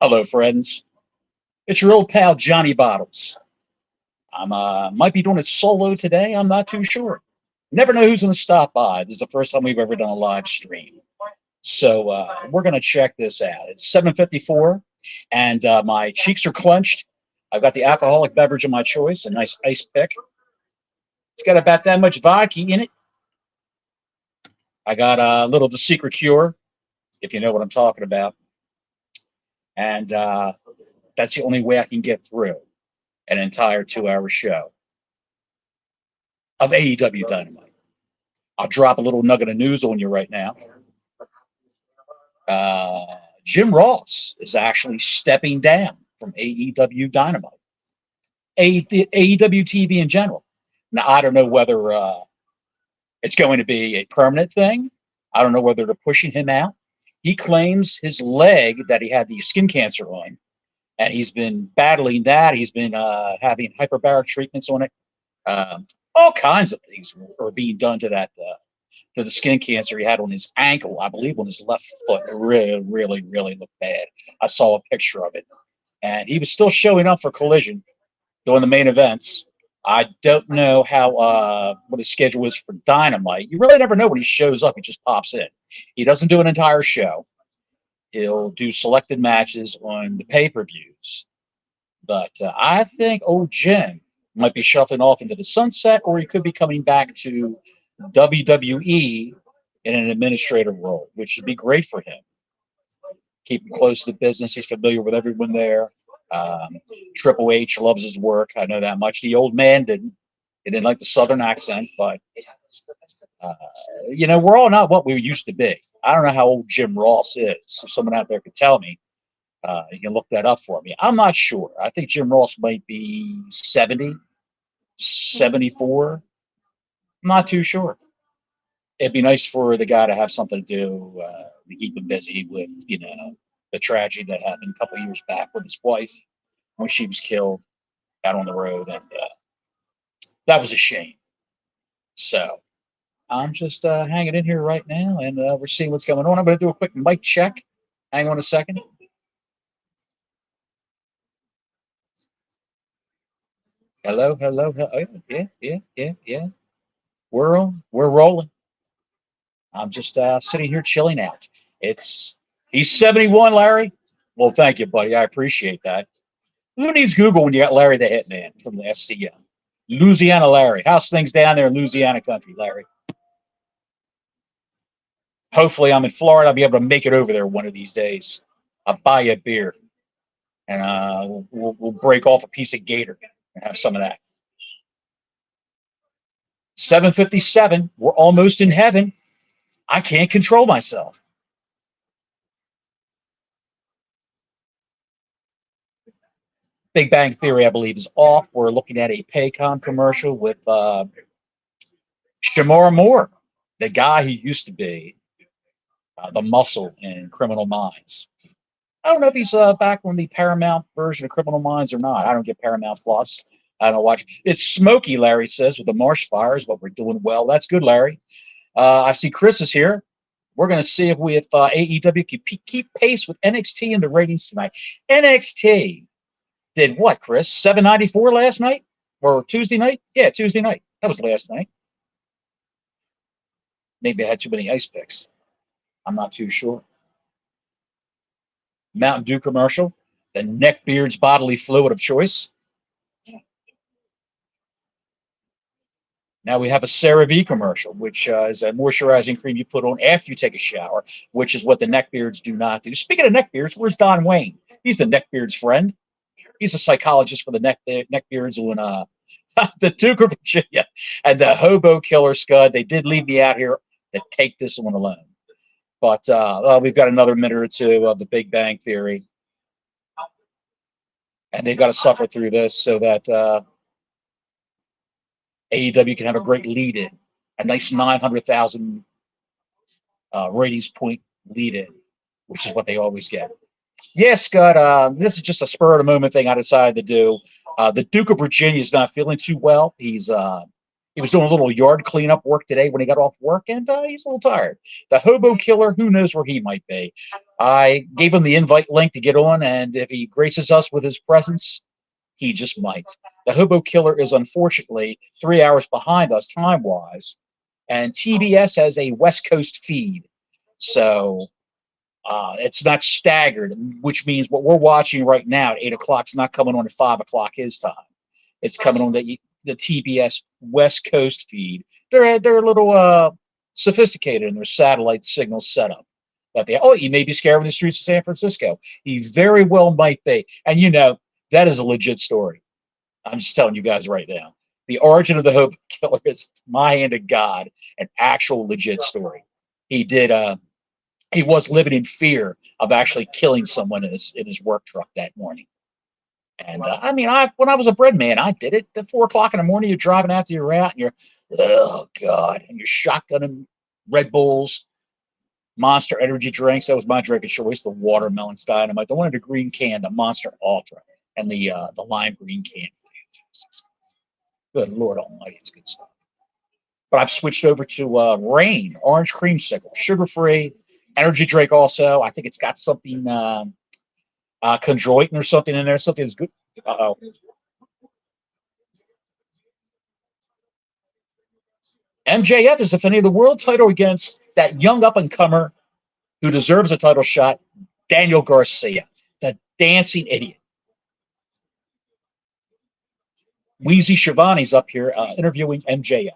Hello, friends. It's your old pal Johnny Bottles. I'm might be doing it solo today. I'm not too sure. Never know who's going to stop by. This is the first time we've ever done a live stream, so we're going to check this out. It's 7:54, and my cheeks are clenched. I've got the alcoholic beverage of my choice, a nice ice pick. It's got about that much vodka in it. I got a little of the secret cure, if you know what I'm talking about, and that's the only way I can get through an entire 2-hour show of AEW Dynamite. I'll drop a little nugget of news on you right now. Jim Ross is actually stepping down from AEW Dynamite, AEW TV in general. Now, I don't know whether it's going to be a permanent thing. I don't know whether they're pushing him out. He claims his leg that he had the skin cancer on, and he's been battling that. He's been having hyperbaric treatments on it. All kinds of things are being done to that to the skin cancer he had on his ankle, I believe on his left foot. It really looked bad. I saw a picture of it, and he was still showing up for Collision doing the main events. I don't know how what his schedule is for Dynamite. You really never know when he shows up. He just pops in. He doesn't do an entire show. He'll do selected matches on the pay-per-views. But I think old Jim might be shuffling off into the sunset, or he could be coming back to WWE in an administrative role, which would be great for him. Keep him close to the business. He's familiar with everyone there. Triple H loves his work. I know that much. The old man didn't. He didn't like the Southern accent, but we're all not what we used to be. I don't know how old Jim Ross is. If someone out there could tell me, you can look that up for me. I'm not sure. I think Jim Ross might be 70, 74. I'm not too sure. It'd be nice for the guy to have something to do to keep him busy with, the tragedy that happened a couple of years back with his wife when she was killed out on the road, and that was a shame. So I'm just hanging in here right now, and we're seeing what's going on. I'm going to do a quick mic check. Hang on a second. Hello. Oh, yeah. We're rolling. I'm just sitting here chilling out. He's 71, Larry. Well, thank you, buddy. I appreciate that. Who needs Google when you got Larry the Hitman from the SCM? Louisiana Larry. How's things down there in Louisiana country, Larry? Hopefully I'm in Florida. I'll be able to make it over there one of these days. I'll buy you a beer, and we'll break off a piece of gator and have some of that. 7:57. We're almost in heaven. I can't control myself. Big Bang Theory, I believe, is off. We're looking at a Paycom commercial with Shamora Moore, the guy who used to be the muscle in Criminal Minds. I don't know if he's back on the Paramount version of Criminal Minds or not. I don't get Paramount Plus. I don't watch. It's smoky, Larry says, with the marsh fires, but we're doing well. That's good, Larry. I see Chris is here. We're going to see if AEW can keep pace with NXT in the ratings tonight. NXT did what, Chris? 794 last night? Or Tuesday night? Yeah, Tuesday night. That was last night. Maybe I had too many ice picks. I'm not too sure. Mountain Dew commercial. The Neckbeard's bodily fluid of choice. Now we have a CeraVe commercial, which is a moisturizing cream you put on after you take a shower, which is what the Neckbeards do not do. Speaking of Neckbeards, where's Don Wayne? He's the Neckbeard's friend. He's a psychologist for the Neckbeards on the Duke of Virginia and the Hobo Killer Scud. They did leave me out here to take this one alone. But we've got another minute or two of the Big Bang Theory. And they've got to suffer through this so that AEW can have a great lead-in, a nice 900,000 ratings point lead-in, which is what they always get. Yes, Scott, this is just a spur-of-the-moment thing I decided to do. The Duke of Virginia is not feeling too well. He's He was doing a little yard cleanup work today when he got off work, and he's a little tired. The hobo killer, who knows where he might be? I gave him the invite link to get on, and if he graces us with his presence, he just might. The hobo killer is unfortunately 3 hours behind us time-wise, and TBS has a West Coast feed. So it's not staggered, which means what we're watching right now at 8 o'clock is not coming on at 5 o'clock his time. It's coming on the TBS West Coast feed. They're a little sophisticated in their satellite signal setup. That you may be scared in the streets of San Francisco. He very well might be. And that is a legit story. I'm just telling you guys right now. The origin of the hobo killer is my hand of God, an actual legit story. He was living in fear of actually killing someone in his work truck that morning. And when I was a bread man, I did it. At 4 o'clock in the morning, you're driving after your route, and oh God, and you're shotgunning Red Bulls, Monster energy drinks. That was my drink of choice. The watermelon dynamite. The one in the green can, the Monster Ultra, and the lime green can. Good Lord Almighty, it's good stuff. But I've switched over to Rain Orange Creamsicle, sugar-free energy drink. Also, I think it's got something chondroitin or something in there. Something that's good. Uh-oh. MJF is defending the world title against that young up-and-comer who deserves a title shot, Daniel Garcia, the dancing idiot. Wheezy Shivani's up here interviewing MJF.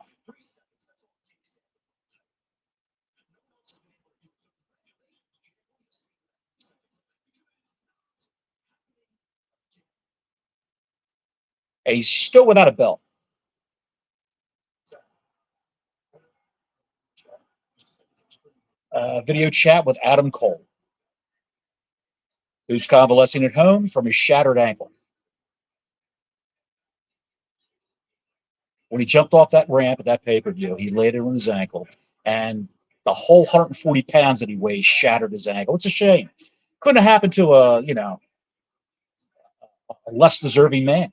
And he's still without a belt. Video chat with Adam Cole, who's convalescing at home from his shattered ankle. When he jumped off that ramp at that pay-per-view, he laid it on his ankle, and the whole 140 pounds that he weighs shattered his ankle. It's a shame. Couldn't have happened to a less deserving man.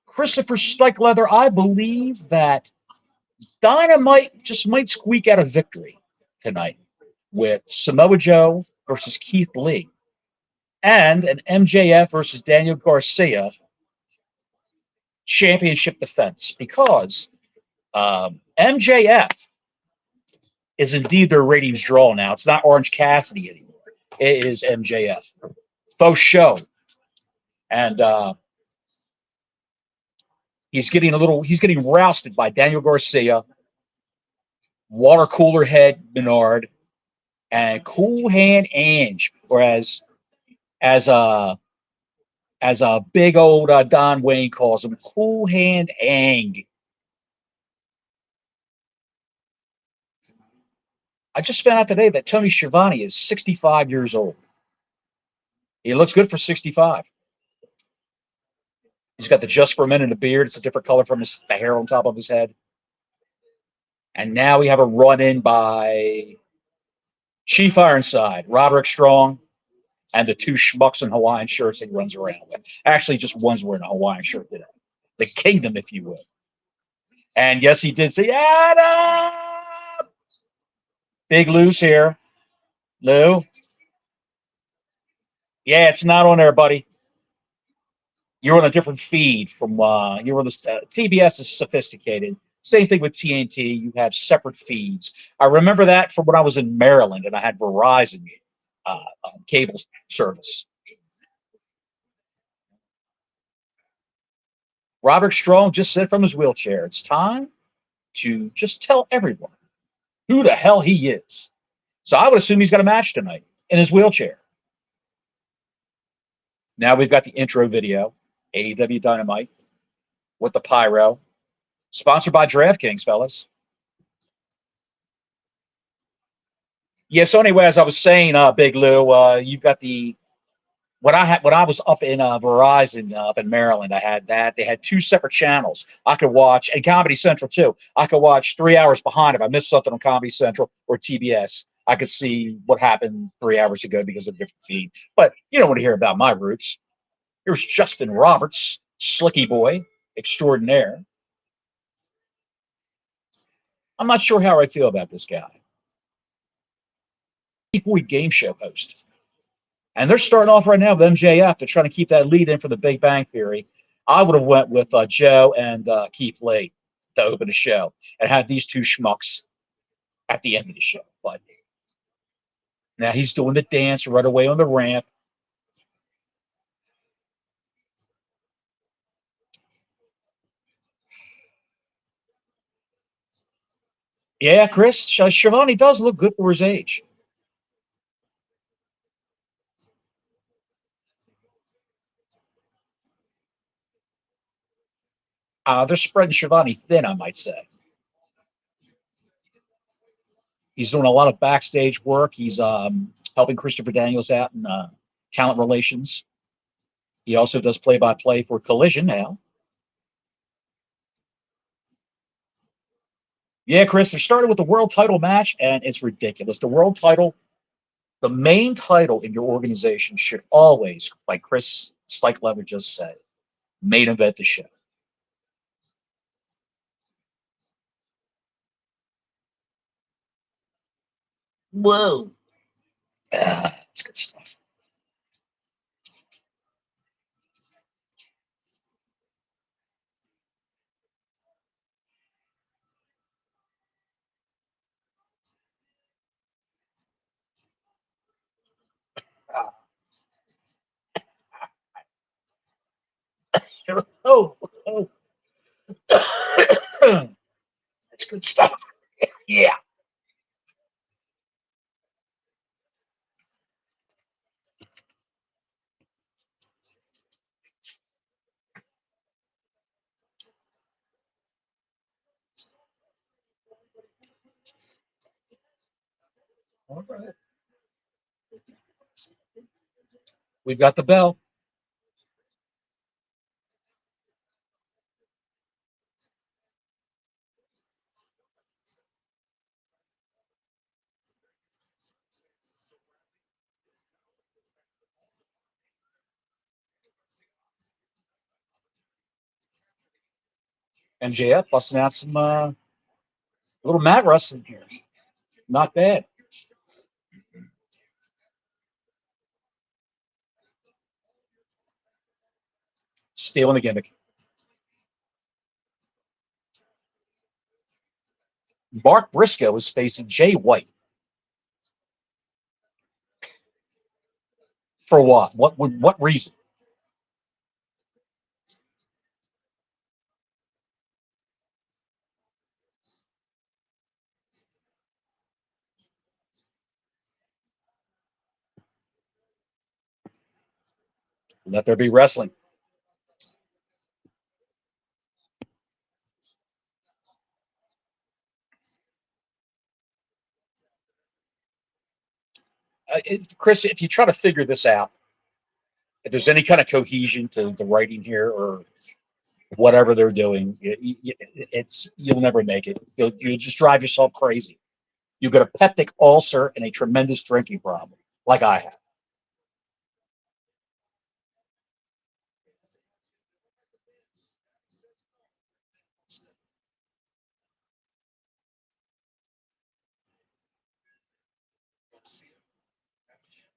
Christopher Stikelether, I believe that Dynamite just might squeak out a victory tonight with Samoa Joe versus Keith Lee and an MJF versus Daniel Garcia championship defense, because MJF is indeed their ratings draw now. It's not Orange Cassidy anymore. It is MJF. Faux show. And he's getting rousted by Daniel Garcia, water cooler head Menard, and cool hand Ange, or as a big old Don Wayne calls him, cool hand Ang. I just found out today that Tony Schiavone is 65 years old. He looks good for 65. He's got the just for men in the beard. It's a different color from the hair on top of his head. And now we have a run-in by Chief Ironside, Roderick Strong, and the two schmucks in Hawaiian shirts he runs around with. Actually, just one's wearing a Hawaiian shirt today. The Kingdom, if you will. And yes, he did say, Adam! Big Lou's here. Lou? Yeah, it's not on there, buddy. You're on a different feed from you're on the TBS is sophisticated. Same thing with TNT. You have separate feeds. I remember that from when I was in Maryland and I had Verizon cable service. Robert Strong just said from his wheelchair, it's time to just tell everyone who the hell he is. So I would assume he's got a match tonight in his wheelchair. Now we've got the intro video, AEW Dynamite, with the pyro. Sponsored by DraftKings, fellas. Yeah, so anyway, as I was saying, Big Lou, you've got when I was up in Verizon up in Maryland, I had that. They had two separate channels I could watch, and Comedy Central too. I could watch 3 hours behind. If I missed something on Comedy Central or TBS, I could see what happened 3 hours ago because of a different feed. But you don't want to hear about my roots. Here's Justin Roberts, Slicky Boy extraordinaire. I'm not sure how I feel about this guy. Boy game show host. And they're starting off right now with MJF. They're trying to keep that lead in for the Big Bang Theory. I would have went with Joe and Keith Lee to open the show and had these two schmucks at the end of the show. But now he's doing the dance right away on the ramp. Yeah, Chris, Shivani does look good for his age. They're spreading Shivani thin, I might say. He's doing a lot of backstage work. He's helping Christopher Daniels out in talent relations. He also does play-by-play for Collision now. Yeah, Chris, they're starting with the world title match, and it's ridiculous. The world title, the main title in your organization should always, like Chris Lever just said, main event the show. Whoa. That's good stuff. Oh, oh. That's good stuff. Yeah. All right. We've got the bell. MJF busting out some little mat wrestling here. Not bad. Stealing the gimmick. Mark Briscoe is facing Jay White. For what? What reason? Let there be wrestling. Chris, if you try to figure this out, if there's any kind of cohesion to the writing here or whatever they're doing, you'll never make it. You'll just drive yourself crazy. You've got a peptic ulcer and a tremendous drinking problem, like I have.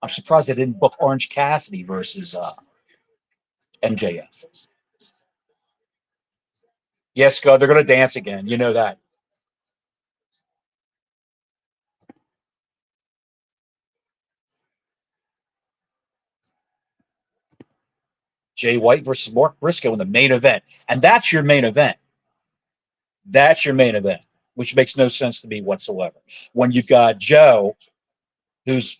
I'm surprised they didn't book Orange Cassidy versus MJF. Yes, God, they're going to dance again. You know that. Jay White versus Mark Briscoe in the main event. And that's your main event. That's your main event, which makes no sense to me whatsoever. When you've got Joe, who's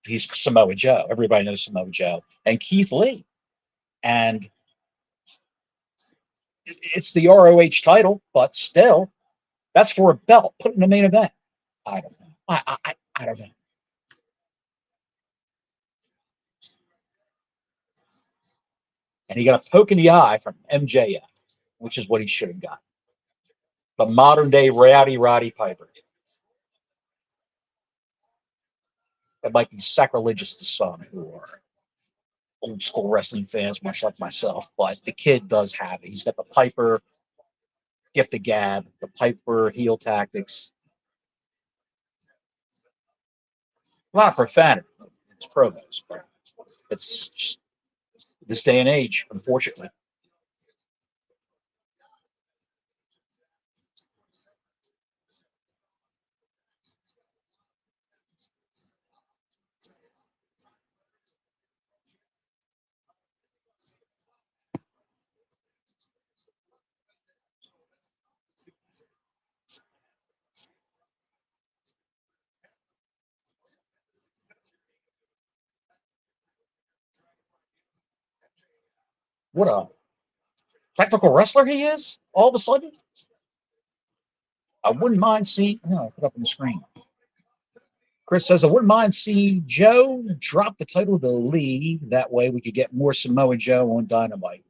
he's Samoa Joe. Everybody knows Samoa Joe. And Keith Lee. And it's the ROH title, but still, that's for a belt. Put it in the main event. I don't know. I don't know. And he got a poke in the eye from MJF, which is what he should have got. The modern day Rowdy Roddy Piper. It might be sacrilegious to some who are old school wrestling fans, much like myself, but the kid does have it. He's got the Piper gift the gab, the Piper heel tactics, a lot of profanity in his promos, but it's just this day and age, unfortunately. What a technical wrestler he is, all of a sudden. I wouldn't mind seeing, oh, I put up on the screen. Chris says, I wouldn't mind seeing Joe drop the title to Lee. That way we could get more Samoa Joe on Dynamite.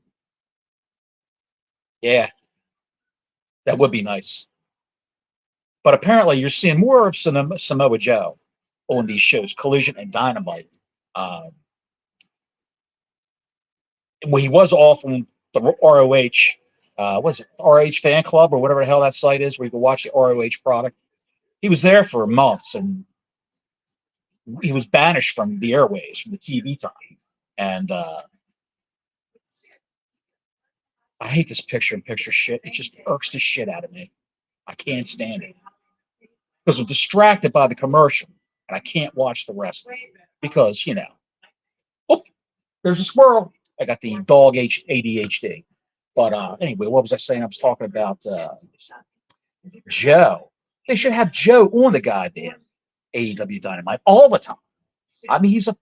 Yeah, that would be nice. But apparently you're seeing more of Samoa Joe on these shows, Collision and Dynamite. Uh, well, he was off on the ROH, was it RH Fan Club or whatever the hell that site is where you can watch the ROH product. He was there for months and he was banished from the airways, from the TV time. And I hate this picture in picture shit. It just irks the shit out of me. I can't stand it because I'm distracted by the commercial and I can't watch the wrestling because, oh, there's a squirrel. I got the dog ADHD. But anyway, what was I saying? I was talking about Joe. They should have Joe on the goddamn AEW Dynamite all the time. I mean, he's a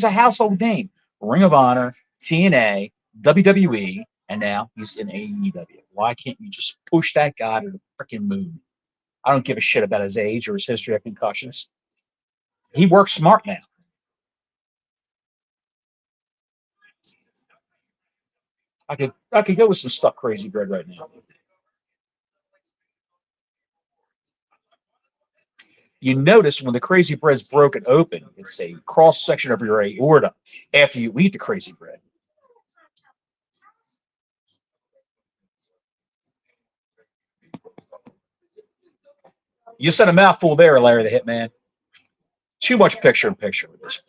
household name. Ring of Honor, TNA, WWE, and now he's in AEW. Why can't you just push that guy to the freaking moon? I don't give a shit about his age or his history of concussions. He works smart now. I could go with some stuck crazy bread right now. You notice when the crazy bread's broken open, it's a cross section of your aorta after you eat the crazy bread. You said a mouthful there, Larry the Hitman. Too much picture in picture with this.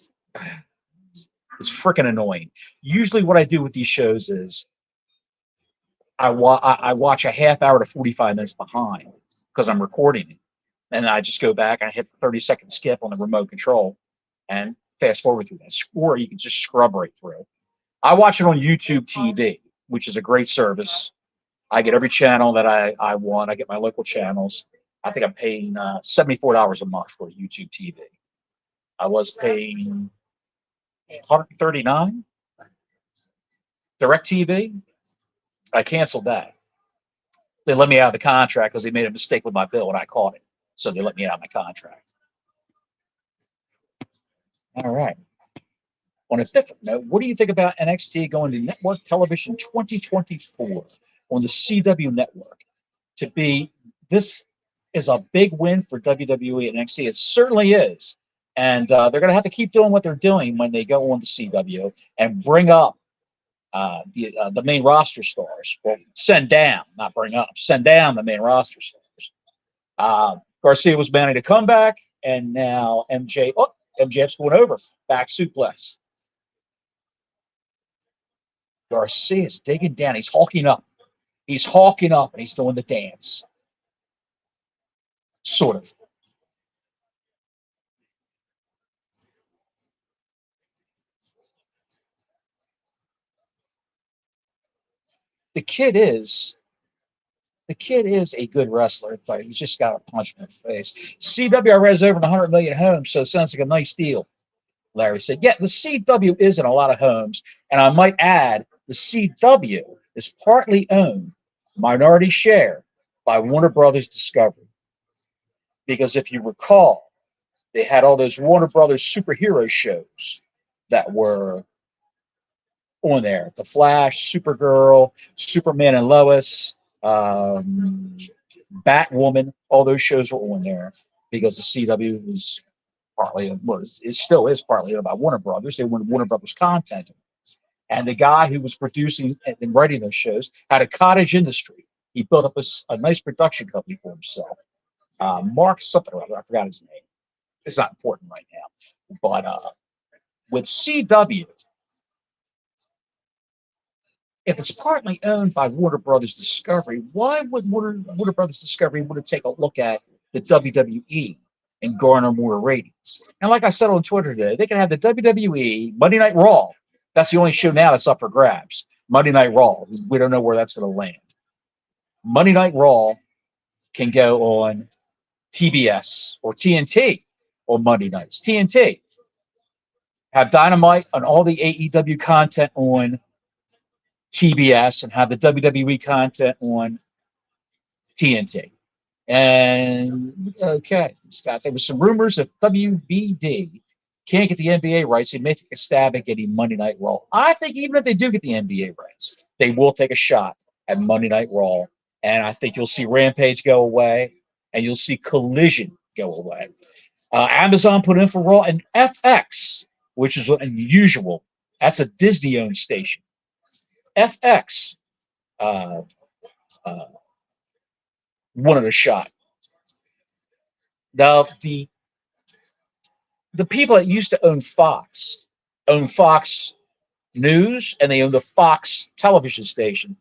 It's freaking annoying. Usually, what I do with these shows is I watch a half hour to 45 minutes behind because I'm recording it. And I just go back and I hit the 30-second skip on the remote control and fast forward through that. Or you can just scrub right through. I watch it on YouTube TV, which is a great service. I get every channel that I want. I get my local channels. I think I'm paying $74 a month for YouTube TV. I was paying 139 DirecTV. I canceled that. They let me out of the contract because they made a mistake with my bill and I caught it. So they let me out of my contract. All right. On a different note, what do you think about NXT going to network television 2024 on the CW network? This is a big win for WWE and NXT. It certainly is. And they're going to have to keep doing what they're doing when they go on the CW and bring up the main roster stars. Well, send down, not bring up, send down the main roster stars. Garcia was manning to come back, and now MJF's going over. Back suplex. Garcia's digging down. He's hawking up. He's hawking up, and he's doing the dance. Sort of. The kid is a good wrestler, but he's just got a punch in the face. CW has over 100 million homes, so it sounds like a nice deal. Larry said, yeah, the CW is in a lot of homes. And I might add, the CW is partly owned, minority share, by Warner Brothers Discovery. Because if you recall, they had all those Warner Brothers superhero shows that were on there. The Flash, Supergirl, Superman and Lois, Batwoman, all those shows were on there because the CW was partly, well, it still is partly owned by Warner Brothers. They wanted Warner Brothers content. And the guy who was producing and writing those shows had a cottage industry. He built up a nice production company for himself. Mark something or other, I forgot his name. It's not important right now. But with CW, if it's partly owned by Warner Brothers Discovery, why would Warner Brothers Discovery want to take a look at the WWE and garner more ratings? And like I said on Twitter today, they can have the WWE Monday Night Raw. That's the only show now that's up for grabs. Monday Night Raw. We don't know where that's going to land. Monday Night Raw can go on TBS or TNT on Monday nights. TNT have Dynamite and all the AEW content on TBS and have the WWE content on TNT. And okay, Scott, there was some rumors that WBD can't get the NBA rights. They may take a stab at getting Monday Night Raw. I think even if they do get the NBA rights, they will take a shot at Monday Night Raw. And I think you'll see Rampage go away and you'll see Collision go away. Amazon put in for Raw and FX, which is unusual. That's a Disney-owned station. FX wanted a shot. Now, the people that used to own Fox News, and they own the Fox television station,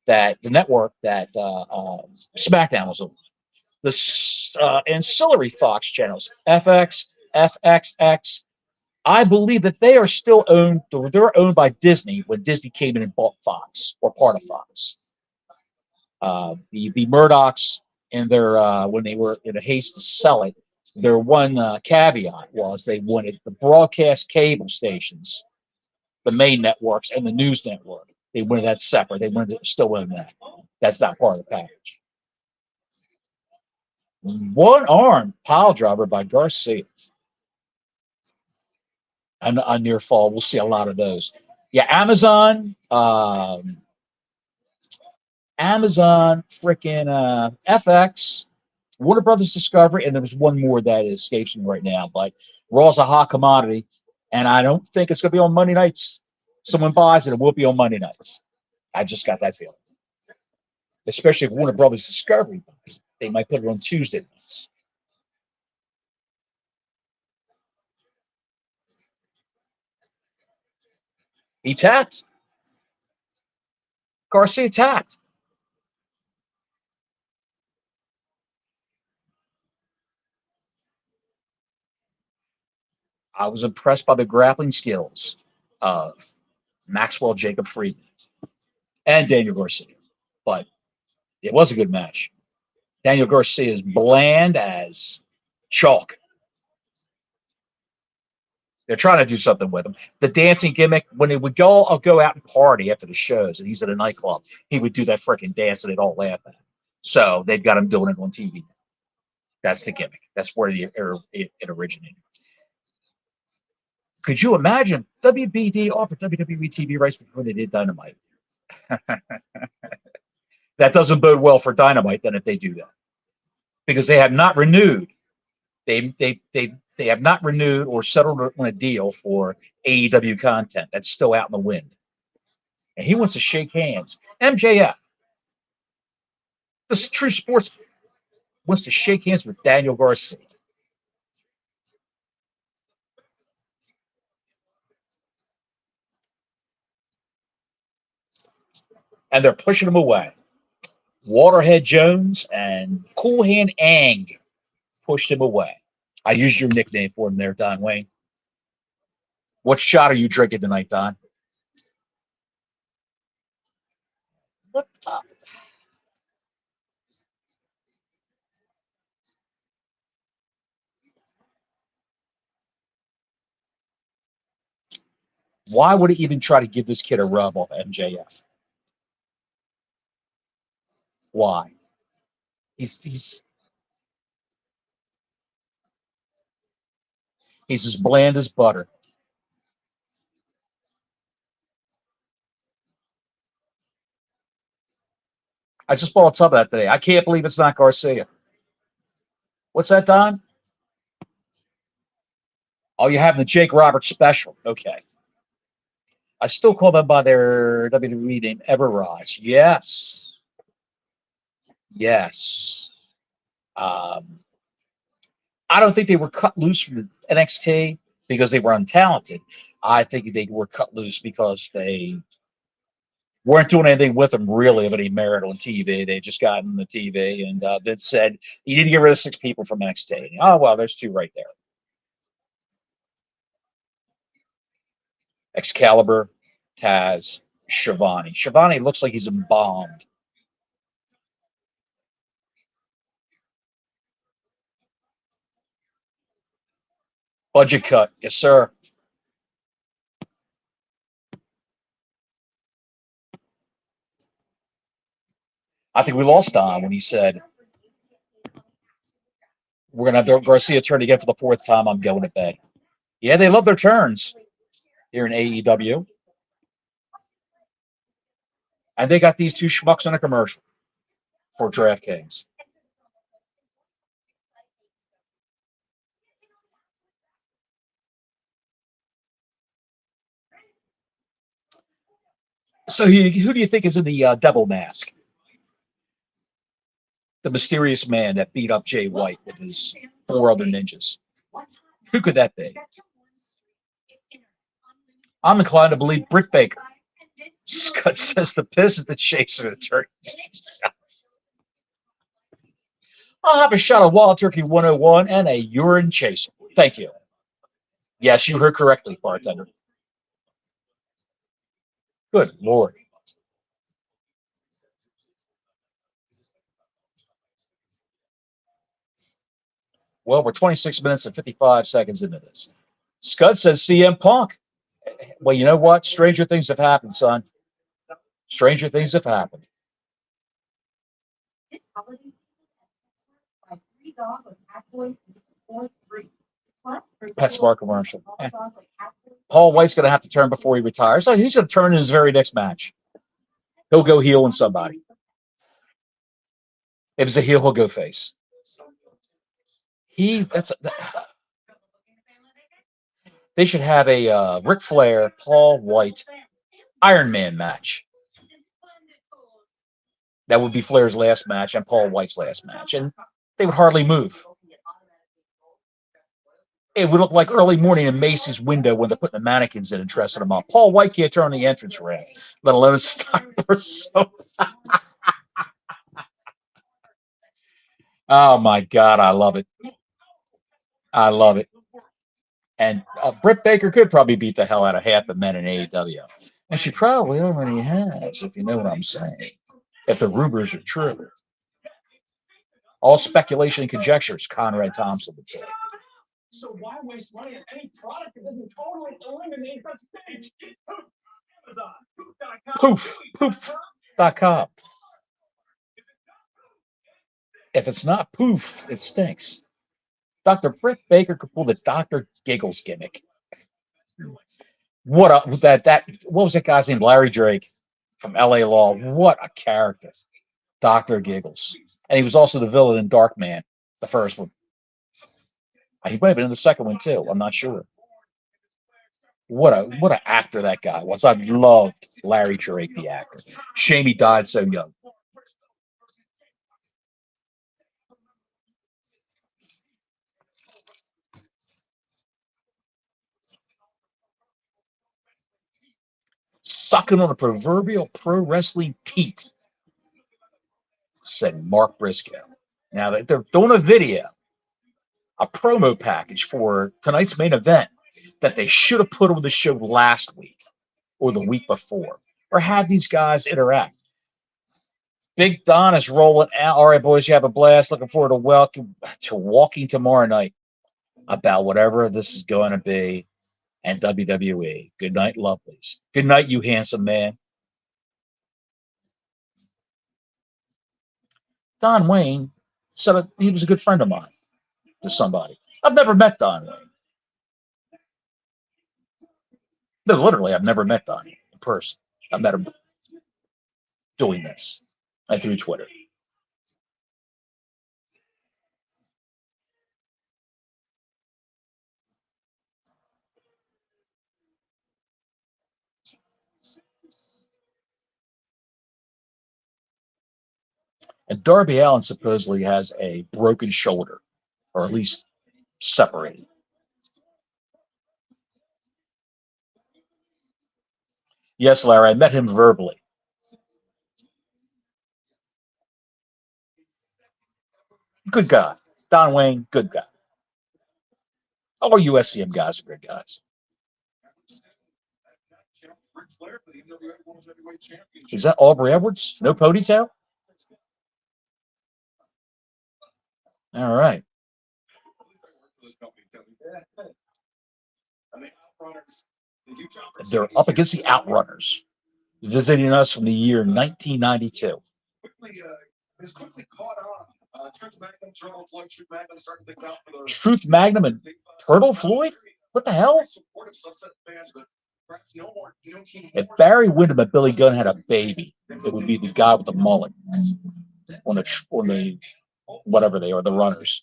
that the network that SmackDown was on. The ancillary Fox channels, FX, FXX, I believe that they are still owned. They're owned by Disney when Disney came in and bought Fox or part of Fox. The Murdochs in their when they were in a haste to sell it, their one caveat was they wanted the broadcast cable stations, the main networks, and the news network. They wanted that separate. They wanted to still own that. That's not part of the package. One arm pile driver by Garcia. A near fall. We'll see a lot of those. Yeah, Amazon, freaking FX, Warner Brothers Discovery, and there was one more that escapes me right now. But Raw's a hot commodity, and I don't think it's going to be on Monday nights. Someone buys it, it will be on Monday nights. I just got that feeling. Especially if Warner Brothers Discovery buys it. They might put it on Tuesday nights. He tapped. Garcia tapped. I was impressed by the grappling skills of Maxwell Jacob Friedman and Daniel Garcia. But it was a good match. Daniel Garcia is bland as chalk. They're trying to do something with him. The dancing gimmick, when he would go out and party after the shows, and he's at a nightclub, he would do that freaking dance, and they'd all laugh at him. So they've got him doing it on TV. That's the gimmick. That's where it originated. Could you imagine WBD offered WWE TV rights before they did Dynamite? That doesn't bode well for Dynamite then if they do that, because they have not renewed. They have not renewed or settled on a deal for AEW content. That's still out in the wind. And he wants to shake hands. MJF, this true sports, wants to shake hands with Daniel Garcia. And they're pushing him away. Waterhead Jones and Cool Hand Ang pushed him away. I used your nickname for him there, Don Wayne. What shot are you drinking tonight, Don? What the? Why would he even try to give this kid a rub off MJF? Why? He's as bland as butter. I just bought a tub of that today. I can't believe it's not Garcia. What's that, Don? Oh, you're having the Jake Roberts special. Okay. I still call them by their WWE name, Everrise. Yes. Yes. Um, I don't think they were cut loose from the NXT because they were untalented. I think they were cut loose because they weren't doing anything with them really of any merit on TV. They just got in the TV and then said, you need to get rid of 6 people from NXT. Oh, well, there's 2 right there. Excalibur, Taz, Shivani. Shivani looks like he's embalmed. Budget cut. Yes, sir. I think we lost Don when he said, we're going to have Garcia turn again for the 4th time. I'm going to bed. Yeah, they love their turns here in AEW. And they got these 2 schmucks on a commercial for DraftKings. So who do you think is in the double mask? The mysterious man that beat up Jay White with his 4 other ninjas. Who could that be? I'm inclined to believe Britt Baker. Scott says the piss is the chaser of the turkey. I'll have a shot of Wild Turkey 101 and a urine chaser. Thank you. Yes, you heard correctly, bartender. Good Lord. Well, we're 26 minutes and 55 seconds into this. Scud says CM Punk. Well, you know what? Stranger things have happened, son. Stranger things have happened. PetSmart commercial. Paul White's going to have to turn before he retires. So he's going to turn in his very next match. He'll go heel on somebody. If it's a heel, he'll go face. They should have a Ric Flair, Paul White, Iron Man match. That would be Flair's last match and Paul White's last match. And they would hardly move. It would look like early morning in Macy's window when they're putting the mannequins in and dressing them up. Paul White can't turn the entrance ramp, let alone start so. Oh my God, I love it. I love it. And Britt Baker could probably beat the hell out of half the men in AEW. And she probably already has, if you know what I'm saying. If the rumors are true. All speculation and conjectures, Conrad Thompson would say. So why waste money on any product that doesn't totally eliminate the stage? Poof. Poof.com. If it's not poof, it stinks. Dr. Britt Baker could pull the Dr. Giggles gimmick. What was that guy's name? Larry Drake from LA Law. What a character. Dr. Giggles. And he was also the villain in Darkman, the first one. He might have been in the second one too. I'm not sure. What an actor that guy was. I loved Larry Drake, the actor. Shame he died so young. Sucking on a proverbial pro wrestling teat, said Mark Briscoe. Now they're doing a video, a promo package for tonight's main event that they should have put on the show last week or the week before, or had these guys interact. Big Don is rolling out. All right, boys, you have a blast. Looking forward to walking tomorrow night about whatever this is going to be and WWE. Good night, lovelies. Good night, you handsome man. Don Wayne said he was a good friend of mine to somebody. I've never met Don Wayne. No, literally, I've never met Don in person. I met him doing this and through Twitter. And Darby Allin supposedly has a broken shoulder, or at least separated. Yes, Larry, I met him verbally. Good guy. Don Wayne, good guy. All USCM guys are good guys. Is that Aubrey Edwards? No ponytail? All right. They're up against the Outrunners, visiting us from the year 1992. Truth Magnum and Turtle Floyd? What the hell? If Barry Windham and Billy Gunn had a baby, it would be the guy with the mullet on the whatever they are, the runners.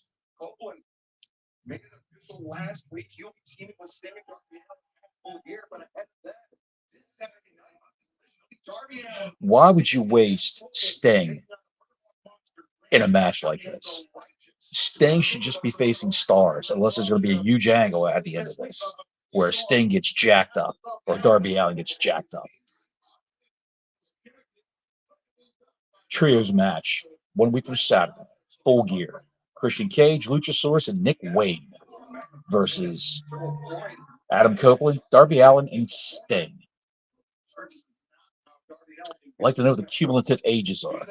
Why would you waste Sting in a match like this? Sting should just be facing stars, unless there's going to be a huge angle at the end of this, where Sting gets jacked up or Darby Allin gets jacked up. Trios match, 1 week from Saturday, Full Gear. Christian Cage, Luchasaurus, and Nick Wayne versus Adam Copeland, Darby Allin, and Sting. I'd like to know what the cumulative ages are.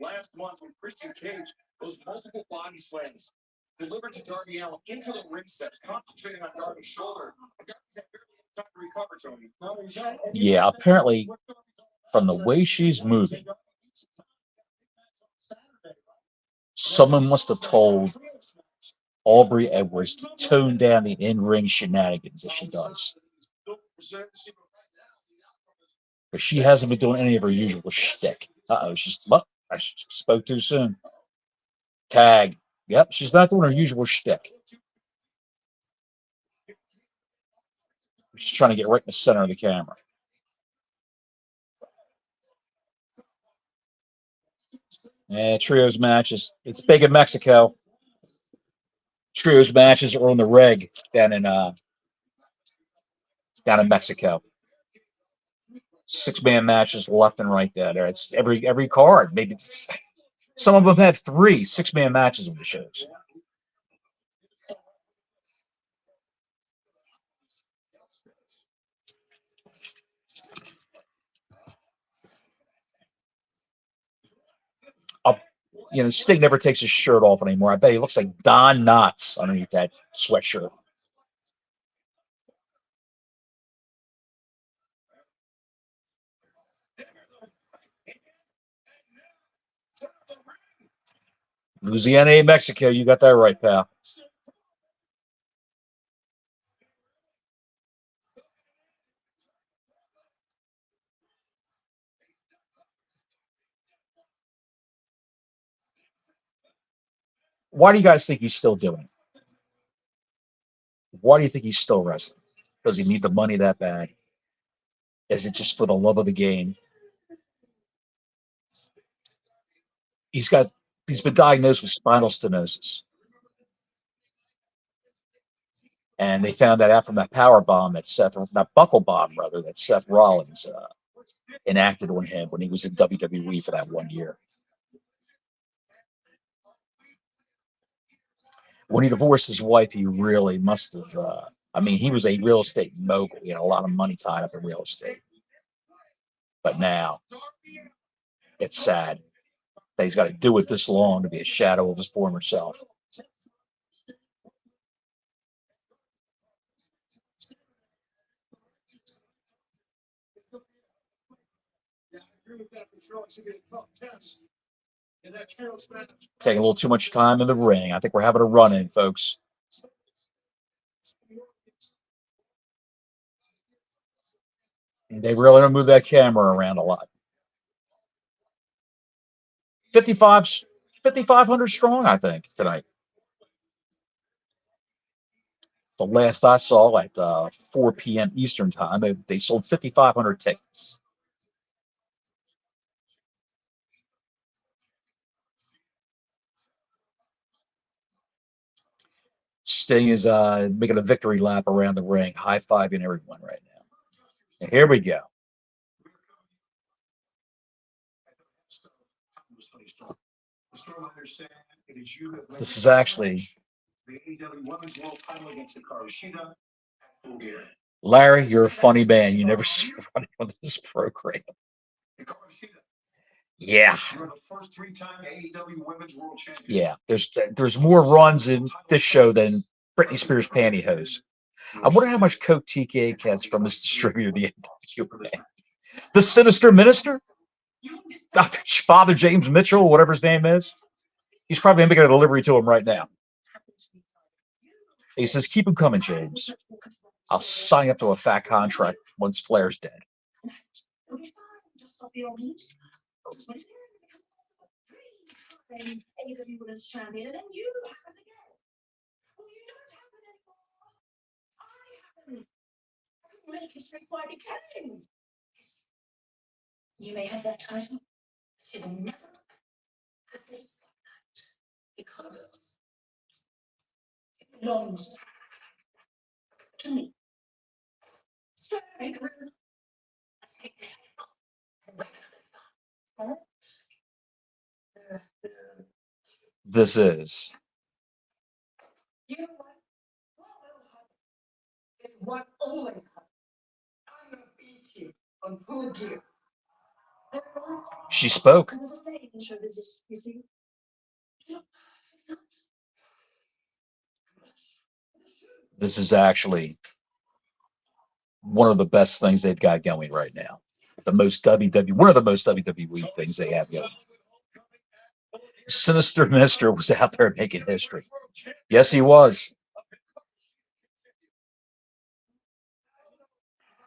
Last month when Christian Cage, those multiple body slams delivered to Darby Allin into the ring steps, concentrating on Darby's shoulder. Time to recover, Tony. Yeah, apparently, from the way she's moving, someone must have told Aubrey Edwards to tone down the in-ring shenanigans that she does. But she hasn't been doing any of her usual shtick. I spoke too soon. Tag. Yep, she's not doing her usual shtick. She's trying to get right in the center of the camera. Yeah, trios matches. It's big in Mexico. Trios matches are on the reg down in Mexico. 6-man matches left and right there. It's every card. Maybe some of them have 3 6-man matches on the shows. Sting never takes his shirt off anymore. I bet he looks like Don Knotts underneath that sweatshirt. Louisiana, Mexico. You got that right, pal. Why do you guys think he's still doing it? Why do you think he's still wrestling? Does he need the money that bad? Is it just for the love of the game? He's been diagnosed with spinal stenosis. And they found that out from that power bomb that buckle bomb, rather, that Seth Rollins enacted on him when he was in WWE for that 1 year. When he divorced his wife, he really must have. He was a real estate mogul. He had a lot of money tied up in real estate. But now, it's sad that he's got to do it this long to be a shadow of his former self. Taking a little too much time in the ring. I think we're having a run-in, folks. They really don't move that camera around a lot. 5,500 strong, I think, tonight. The last I saw at 4 p.m. Eastern time, they sold 5,500 tickets. Sting is making a victory lap around the ring, high-fiving everyone right now. And here we go. This is actually Larry, you're a funny man. You never see running on this program. Yeah. Yeah. There's more runs in this show than Britney Spears pantyhose. I wonder how much Coke TK gets from his distributor, the NWA. The Sinister Minister? Dr. Father James Mitchell, whatever his name is. He's probably making a delivery to him right now. He says, keep him coming, James. I'll sign up to a fat contract once Flair's dead. You may have that title. It will never have this because it belongs to me. So, this is. You know what? What will happen is what always happens. I'm going to beat you on full gear. She spoke. This is actually one of the best things they've got going right now. One of the most WWE things they have going. Sinister Mister was out there making history. Yes, he was.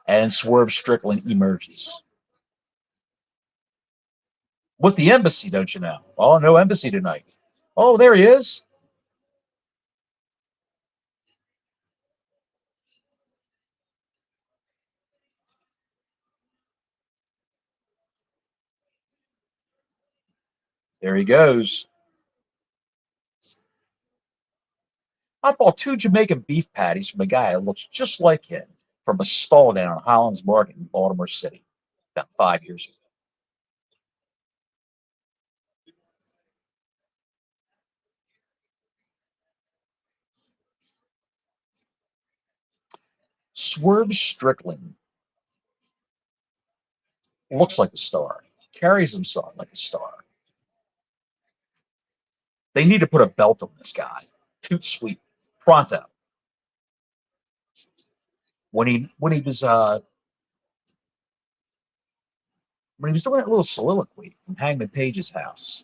And Swerve Strickland emerges. With the embassy, don't you know? Oh, no embassy tonight. Oh, there he is. There he goes. I bought 2 Jamaican beef patties from a guy that looks just like him from a stall down on Highlands Market in Baltimore City about 5 years ago. Swerve Strickland looks like a star, carries himself like a star. They need to put a belt on this guy. Toot sweet. Pronto. When he was doing that little soliloquy from Hangman Page's house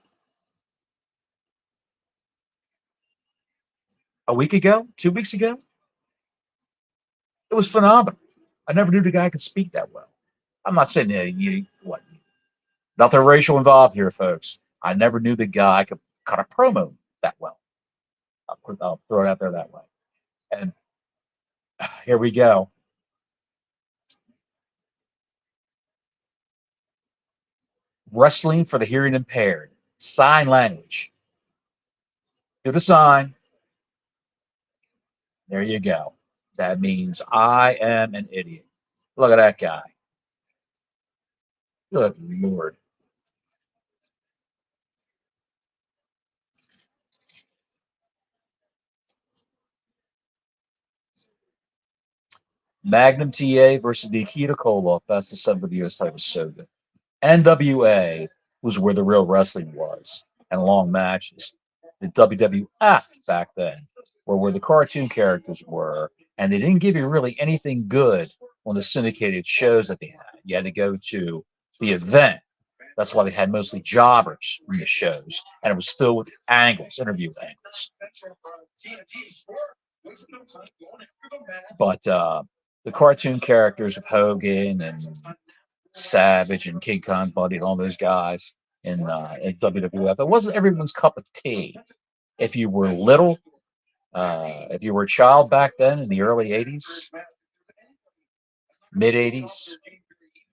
a week ago, 2 weeks ago, it was phenomenal. I never knew the guy could speak that well. I'm not saying nothing racial involved here, folks. I never knew the guy could cut a promo that well. I'll throw it out there that way. And here we go. Wrestling for the hearing impaired. Sign language. Do the sign. There you go. That means I am an idiot. Look at that guy. Good Lord. Magnum TA versus Nikita Koloff. That's the son of the US title. So good. NWA was where the real wrestling was, and long matches. The WWF back then were where the cartoon characters were, and they didn't give you really anything good on the syndicated shows that they had. You had to go to the event. That's why they had mostly jobbers in the shows, and it was filled with angles, interview angles. But the cartoon characters of Hogan and Savage and King Kong Buddy and all those guys in WWF. It wasn't everyone's cup of tea. If you were little, If you were a child back then in the early 80s, mid 80s,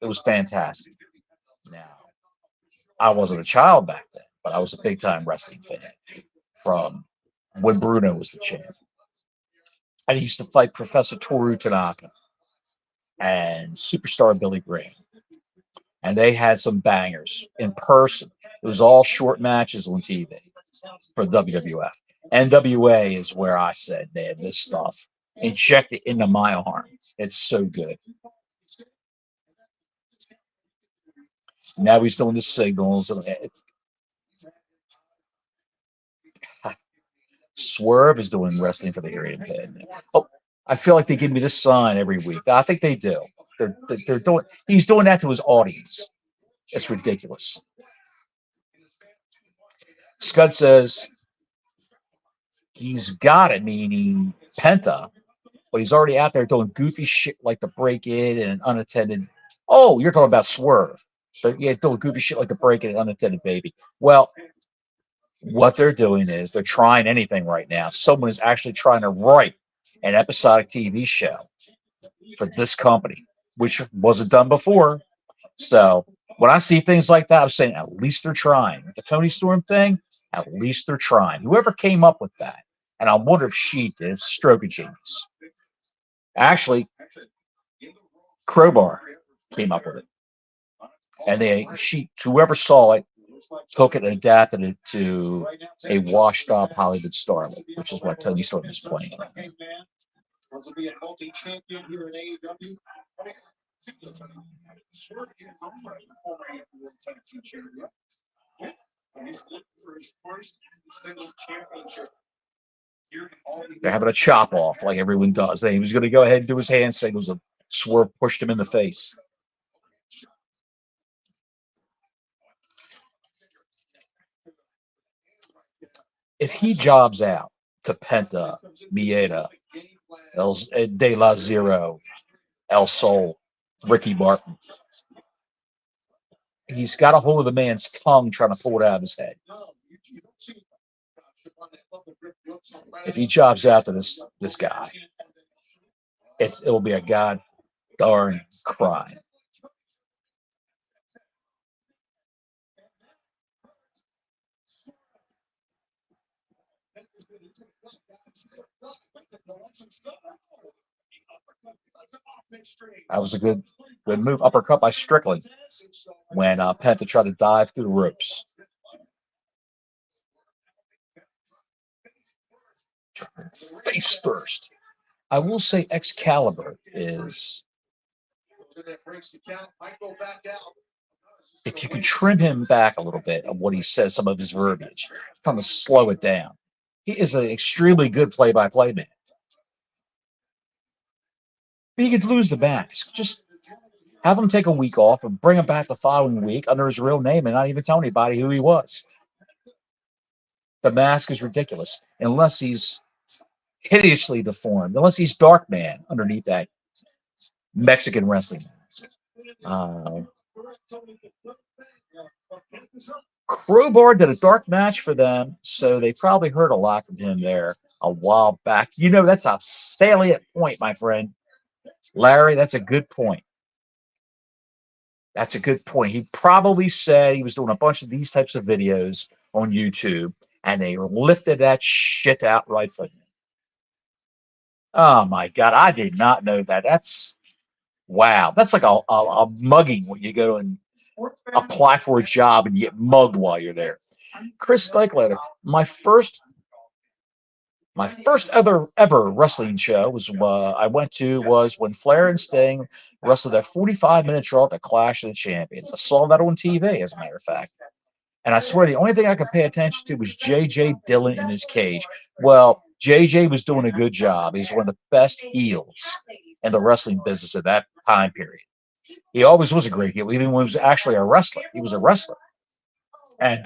it was fantastic. Now, I wasn't a child back then, but I was a big time wrestling fan from when Bruno was the champ. And he used to fight Professor Toru Tanaka and Superstar Billy Graham. And they had some bangers in person. It was all short matches on TV for WWF. NWA is where I said, man, this stuff, inject it into my arm. It's so good. Now he's doing the signals. And Swerve is doing wrestling for the Area Pin. Oh, I feel like they give me this sign every week. I think they do. They're doing. He's doing that to his audience. It's ridiculous. Scud says he's got it, meaning Penta, but he's already out there doing goofy shit like the break in and unattended. Oh, you're talking about Swerve. But yeah, doing goofy shit like the break in and unattended baby. Well, what they're doing is they're trying anything right now. Someone is actually trying to write an episodic TV show for this company, which wasn't done before. So when I see things like that, I'm saying at least they're trying. The Tony Storm thing, at least they're trying. Whoever came up with that, and I wonder if she did, stroke of genius. Actually, Crowbar came up with it, and whoever saw it took it and adapted it to a washed-up Hollywood starlet, which is what Tony Storm is playing. They're having a chop off like everyone does. He was going to go ahead and do his hand signals, and Swerve pushed him in the face. If he jobs out to Penta, Mieta, De La Zero, El Sol, Ricky Martin, he's got a hold of the man's tongue trying to pull it out of his head. If he jobs out to this guy, it'll be a god darn crime. That was a good move. Uppercut by Strickland when Penta tried to dive through the ropes. Face first. I will say Excalibur is, if you can trim him back a little bit of what he says, some of his verbiage, kind of slow it down. He is an extremely good play-by-play man. But you could lose the mask. Just have him take a week off and bring him back the following week under his real name and not even tell anybody who he was. The mask is ridiculous unless he's hideously deformed, unless he's Dark Man underneath that Mexican wrestling mask. Crowbar did a dark match for them, so they probably heard a lot from him there a while back. That's a salient point, my friend. Larry, that's a good point. That's a good point. He probably said he was doing a bunch of these types of videos on YouTube, and they lifted that shit out right from him. Oh, my God. I did not know that. Wow. That's like a mugging when you go and apply for a job and you get mugged while you're there. Chris Steichleiter, my first ever wrestling show I went to was when Flair and Sting wrestled that 45-minute draw at the Clash of the Champions. I saw that on TV, as a matter of fact. And I swear the only thing I could pay attention to was J.J. Dillon in his cage. Well, J.J. was doing a good job. He's one of the best heels in the wrestling business at that time period. He always was a great heel, even when he was actually a wrestler. He was a wrestler. And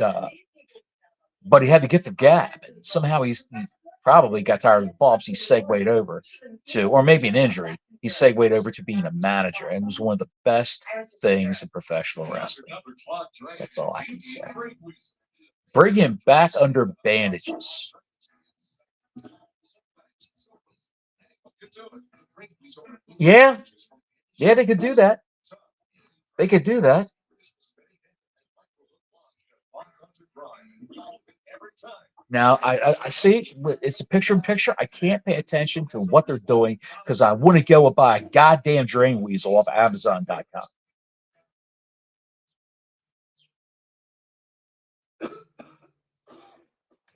but he had the gift of gab. And somehow he probably got tired of the bumps. He segued over to, or maybe an injury, he segued over to being a manager and was one of the best things in professional wrestling. That's all I can say. Bring him back under bandages. Yeah, yeah, they could do that. They could do that. Now, I see it's a picture in picture. I can't pay attention to what they're doing because I want to go and buy a goddamn drain weasel off Amazon.com.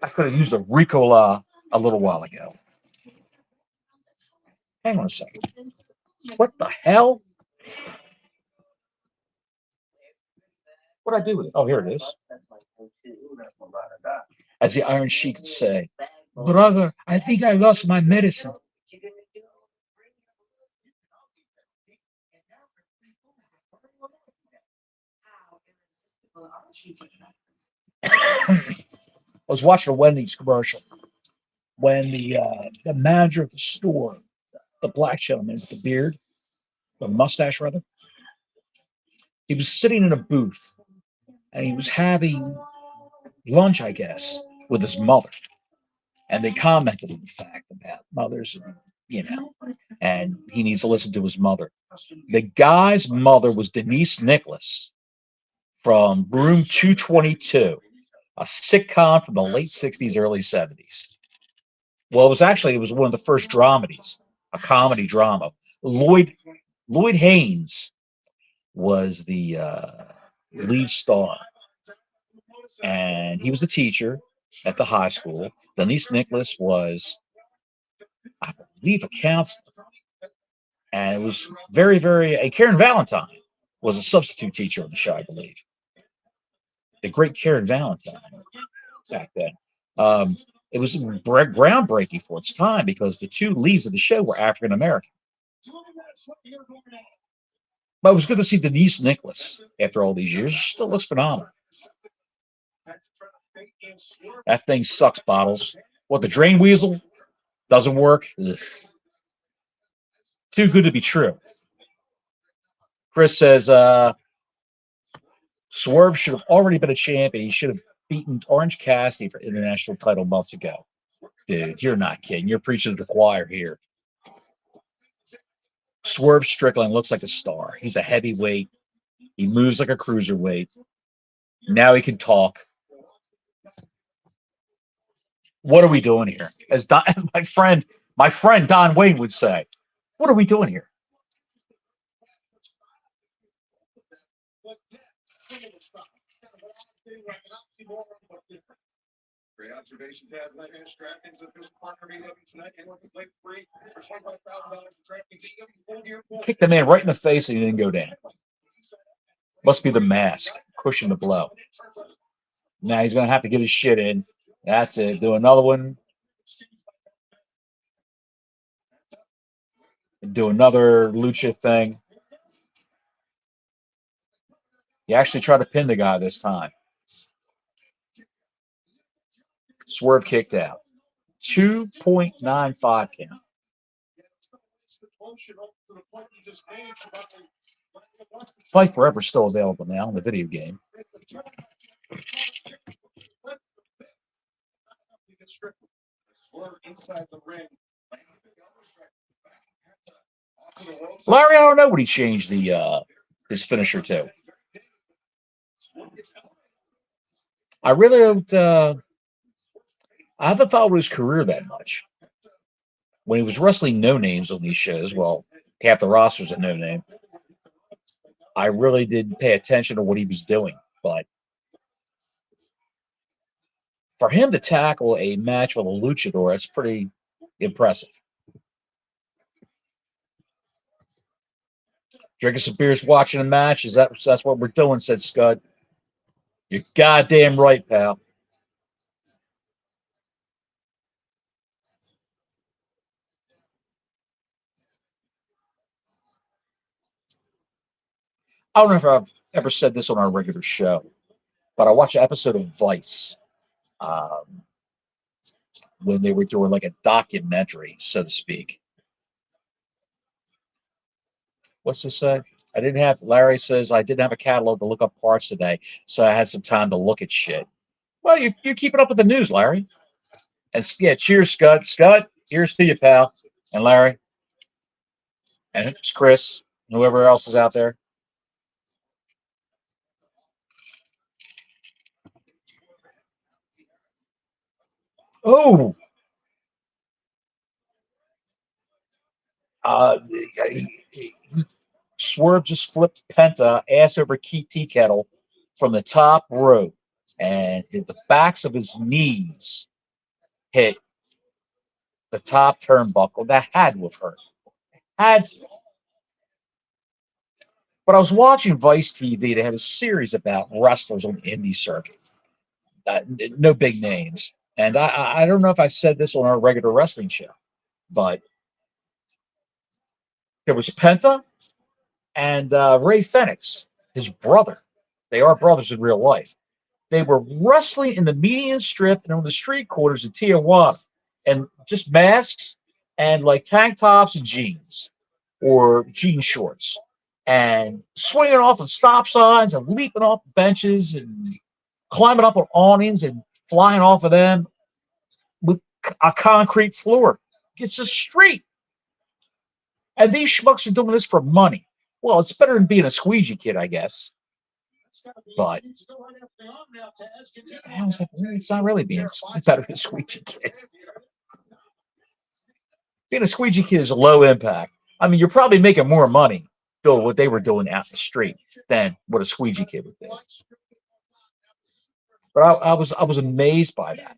I could have used a Ricola a little while ago. Hang on a second. What the hell? What did I do with it? Oh, here it is. As the Iron Sheik would say, brother, I think I lost my medicine. I was watching a Wendy's commercial when the manager of the store, the black gentleman with the beard, the mustache rather, he was sitting in a booth and he was having lunch, I guess, with his mother. And they commented on the fact about mothers, and he needs to listen to his mother. The guy's mother was Denise Nicholas from Room 222, a sitcom from the late 60s, early 70s. Well, it was one of the first dramedies, a comedy drama. Lloyd Haynes was the lead star, and he was a teacher at the high school. Denise Nicholas was, I believe, a counselor, and it was very, very. Karen Valentine was a substitute teacher on the show, I believe. The great Karen Valentine back then. It was groundbreaking for its time because the two leads of the show were African American. But it was good to see Denise Nicholas after all these years. She still looks phenomenal. That thing sucks, Bottles. What, the drain weasel doesn't work? Ugh. Too good to be true. Chris says Swerve should have already been a champion. He should have beaten Orange Cassidy for international title months ago. Dude, you're not kidding. You're preaching to the choir here. Swerve Strickland looks like a star. He's a heavyweight. He moves like a cruiserweight. Now he can talk. What are we doing here? As my friend Don Wayne would say, what are we doing here? Great observation, Ted. DraftKings official partner of AEW tonight. Anyone can play free for $25,000 DraftKings AEW. Kick the man right in the face and he didn't go down. Must be the mask, cushion the blow. Now he's going to have to get his shit in. That's it. Do another one. Do another lucha thing. He actually tried to pin the guy this time. Swerve kicked out. 2.95 count. Fight Forever is still available now in the video game. Larry, I don't know what he changed his finisher to. I really don't. I haven't followed his career that much. When he was wrestling no names on these shows, well, half the roster's a no name. I really didn't pay attention to what he was doing, but for him to tackle a match with a luchador, that's pretty impressive. Drinking some beers, watching a match. That's what we're doing? Said Scud. You're goddamn right, pal. I don't know if I've ever said this on our regular show, but I watched an episode of Vice when they were doing like a documentary, so to speak. What's this say? Larry says, I didn't have a catalog to look up parts today, so I had some time to look at shit. Well, you're keeping up with the news, Larry. And yeah, cheers, Scud. Scud, here's to you, pal. And Larry, And it's Chris, and whoever else is out there. Oh, uh, Swerve just flipped Penta ass over key tea kettle from the top rope, and the backs of his knees hit the top turnbuckle. That had to have hurt. Had to. But I was watching Vice TV. They had a series about wrestlers on the indie circuit. No big names. And I don't know if I said this on our regular wrestling show, but there was Penta and Ray Fenix, his brother. They are brothers in real life. They were wrestling in the median strip and on the street corners of Tijuana, and just masks and like tank tops and jeans or jean shorts, and swinging off of stop signs and leaping off benches and climbing up on awnings and flying off of them with a concrete floor. It's a street. And these schmucks are doing this for money. Well, it's better than being a squeegee kid, I guess. But I was like, it's not really being better than a squeegee kid. Being a squeegee kid is a low impact. I mean, you're probably making more money doing what they were doing out the street than what a squeegee kid would do. But I was amazed by that.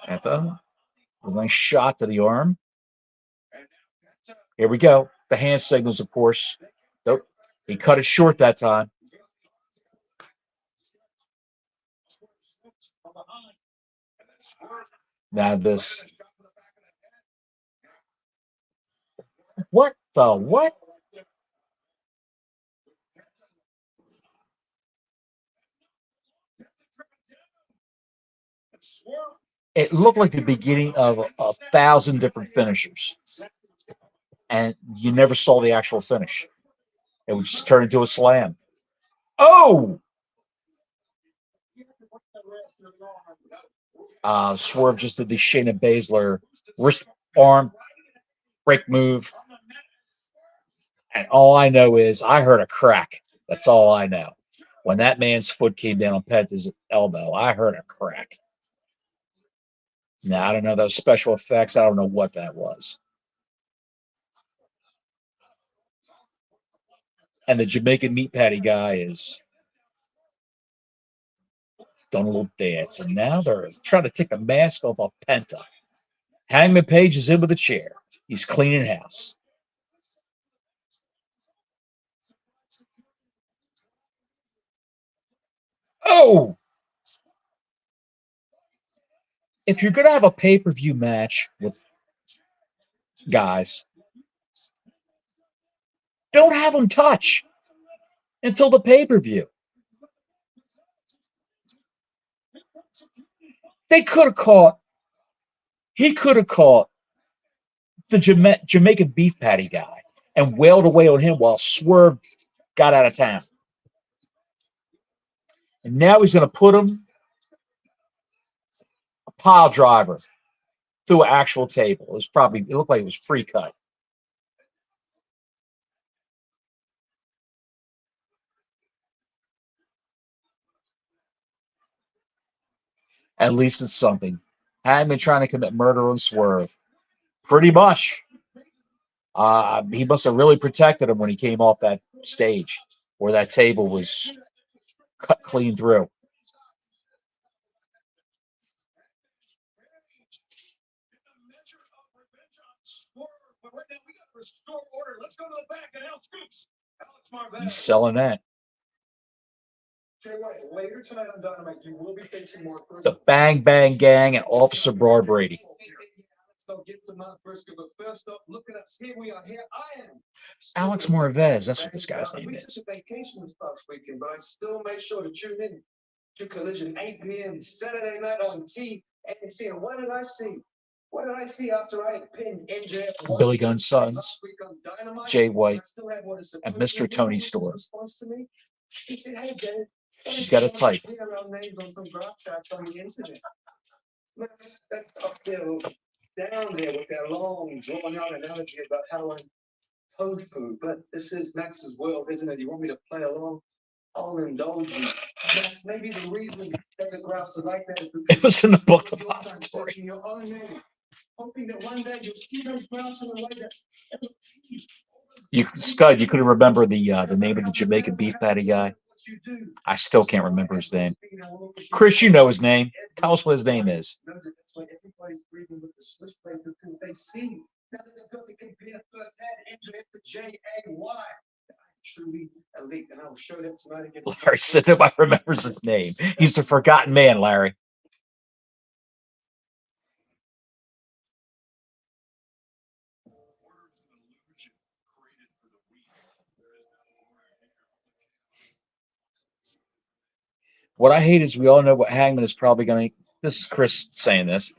Penta, a nice shot to the arm. Here we go. The hand signals, of course. Nope. He cut it short that time. Now this. What the what? It looked like the beginning of a thousand different finishers, and you never saw the actual finish. It would just turn into a slam. Oh! Swerve just did the Shayna Baszler wrist arm break move. And all I know is I heard a crack. That's all I know. When that man's foot came down on Penta's elbow, I heard a crack. Now, I don't know those special effects. I don't know what that was. And the Jamaican meat patty guy is doing a little dance. And now they're trying to take the mask off of Penta. Hangman Page is in with a chair. He's cleaning house. Oh! If you're going to have a pay per view match with guys, don't have them touch until the pay per view. They could have caught, he could have caught the Jamaican beef patty guy and wailed away on him while Swerve got out of town. And now he's going to put him a pile driver through an actual table. It looked like it was pre-cut. At least it's something. Hadn't been trying to commit murder on Swerve. Pretty much. He must have really protected him when he came off that stage where that table was cut clean through. He's selling that. The Bang Bang Gang and Officer Broad Brady. Alex Morvez, that's what this guy's name is. To Collision 8 p.m. Saturday night on TNT. And what did I see? What did I see after I pinned MJF? Billy Gunn's sons, Jay White, and Mr. Tony Storm. He said, "Hey, Jay, She's got a type. names on some graph charts on the internet. That's uphill down there with their long, drawn-out analogy about how I'm tofu. But this is Max's world, isn't it? You want me to play along? I'll indulge you. Max, maybe the reason that the graphs are like that is because It was in the book depository. your own name, hoping that one day you'll see those graphs in a way that Scud, you couldn't remember the name of the Jamaican beef patty guy? I still can't remember his name. Chris, you know his name. Tell us what his name is. Larry said nobody remembers his name. He's the forgotten man, Larry. What I hate is we all know what Hangman is probably going to. This is Chris saying this.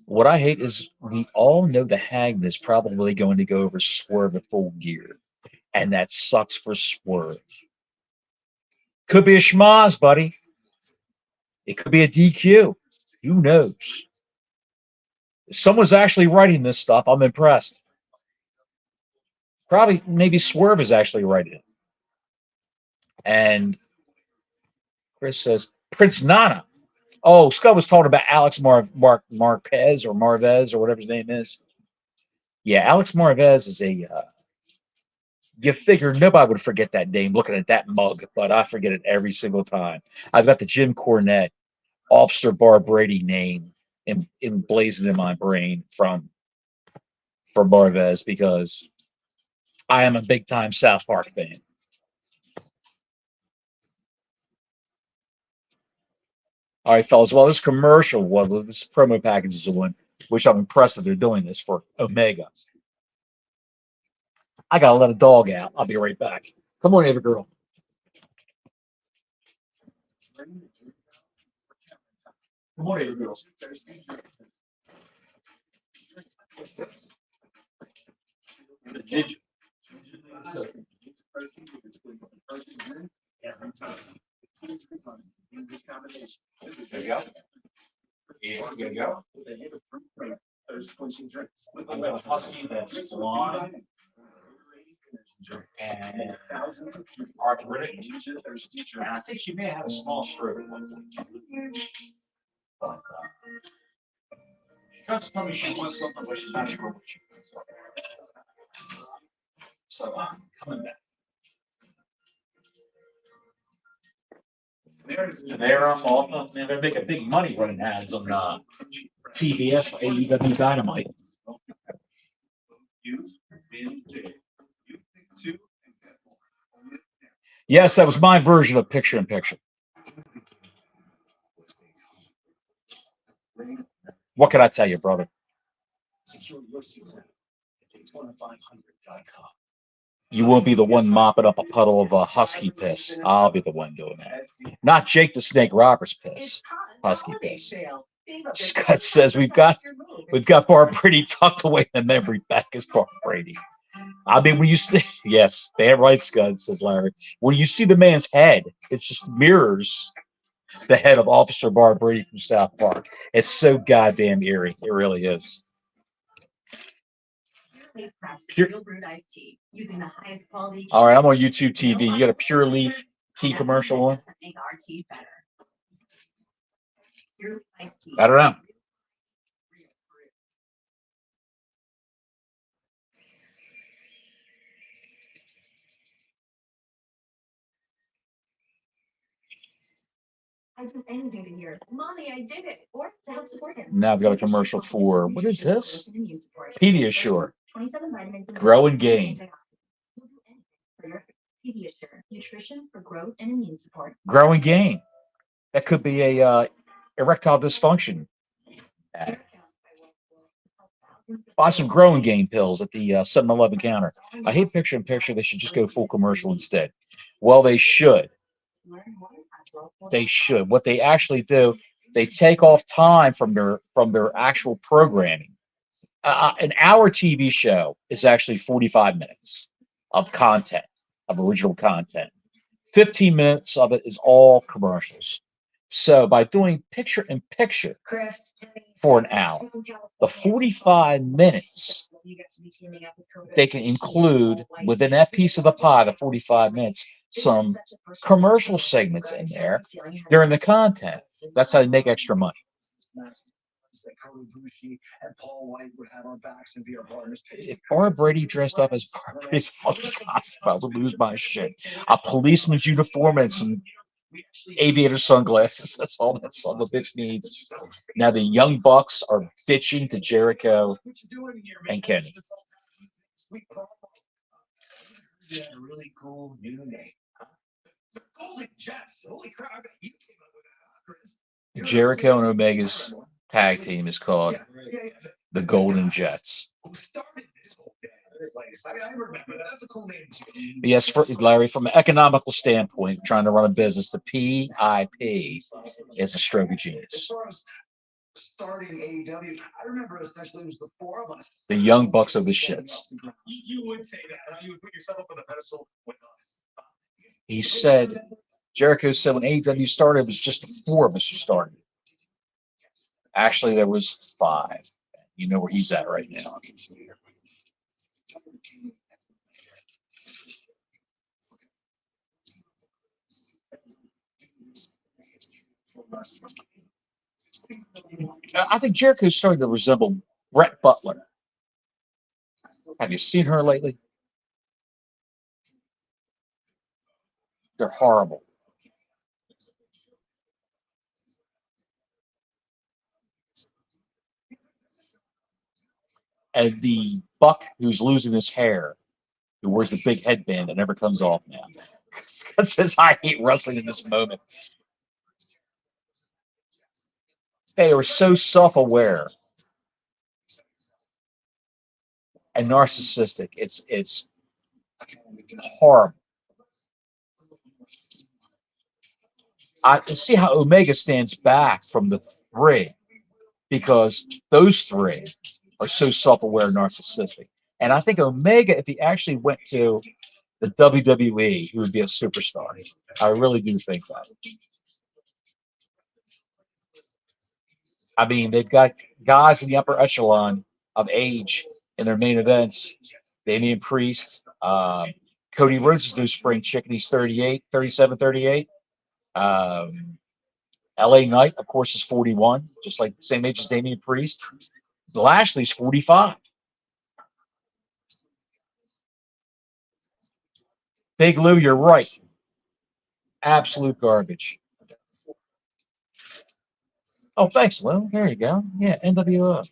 What I hate is we all know the Hangman is probably going to go over Swerve at Full Gear. And that sucks for Swerve. Could be a schmoz, buddy. It could be a DQ. Who knows? If someone's actually writing this stuff, I'm impressed. Probably, maybe Swerve is actually writing it. And Chris says, Prince Nana. Oh, Scott was talking about Alex Marquez or Marvez or whatever his name is. Yeah, Alex Marvez is a. You figure nobody would forget that name looking at that mug, but I forget it every single time. I've got the Jim Cornette, Officer Bar Brady name emblazoned in my brain for Marvez because I am a big time South Park fan. All right, fellas. Well, this commercial, this promo package is the one, which I'm impressed that they're doing this for Omega. I gotta let a dog out. I'll be right back. Come on, Ava girl. Come on, Ava girl. Did you? There you go. Here you go. I'm going to husky that's blonde and arthritic. And I think she may have a small stroke. But she tries to tell me she wants something, but she's not sure what she wants. So I'm coming back. They're all they make a big money running ads on PBS for AEW Dynamite. Yes, that was my version of picture in picture. What can I tell you, brother? You won't be the one mopping up a puddle of husky piss. I'll be the one doing that. Not Jake the Snake Roberts piss. Husky piss. Scott says we've got Bar Brady tucked away in the memory back as Bar Brady. I mean, when you see, yes, damn right, Scott, says Larry. When you see the man's head, it just mirrors the head of Officer Bar Brady from South Park. It's so goddamn eerie. It really is. All right, I'm on YouTube TV. You got a Pure Leaf tea commercial on? I don't know. Now I've got a commercial for, what is this? Pediasure. Grow and Gain. Grow and Gain. That could be a erectile dysfunction. Buy some Grow and Gain pills at the 7-Eleven counter. I hate picture in picture. They should just go full commercial instead. Well, they should. They should. What they actually do, They take off time from their actual programming. An hour TV show is actually 45 minutes of content, of original content. 15 minutes of it is all commercials. So by doing picture in picture for an hour, the 45 minutes they can include within that piece of the pie, the 45 minutes, some commercial segments in there during the content. That's how they make extra money. If Barb Brady dressed up as Barb Brady's fucking costume, I would lose my shit. A policeman's uniform and some aviator sunglasses. That's all that son of a bitch needs. Now the Young Bucks are bitching to Jericho and Kenny. Yeah, really cool new name. The Golden Jets. Holy crap! I bet you came up with that, Chris. Jericho and Omega's tag team is called the Golden Jets. Who started this whole place? I remember that. That's a cool name. But yes, Larry, from an economical standpoint, trying to run a business, the PIP is a stroke of genius. Starting AEW, I remember essentially it was the four of us. The Young Bucks are the shits. You would say that, right? You would put yourself up on the pedestal with us. He said, Jericho said when AEW started, it was just the four of us who started. Actually, there was five. You know where he's at right now. I think Jericho's starting to resemble Brett Butler. Have you seen her lately? They're horrible. And the Buck who's losing his hair, who wears the big headband that never comes off now, says, I hate wrestling in this moment. They are so self-aware and narcissistic. It's horrible. I can see how Omega stands back from the three because those three are so self-aware and narcissistic. And I think Omega, if he actually went to the WWE, he would be a superstar. I really do think that. I mean, they've got guys in the upper echelon of age in their main events. Damian Priest, Cody Rhodes is no spring chicken. He's 38, 37, 38. LA Knight, of course, is 41, just like the same age as Damian Priest. Lashley's 45. Big Lou, you're right. Absolute garbage. Oh, thanks, Lou. There you go. Yeah, NWO.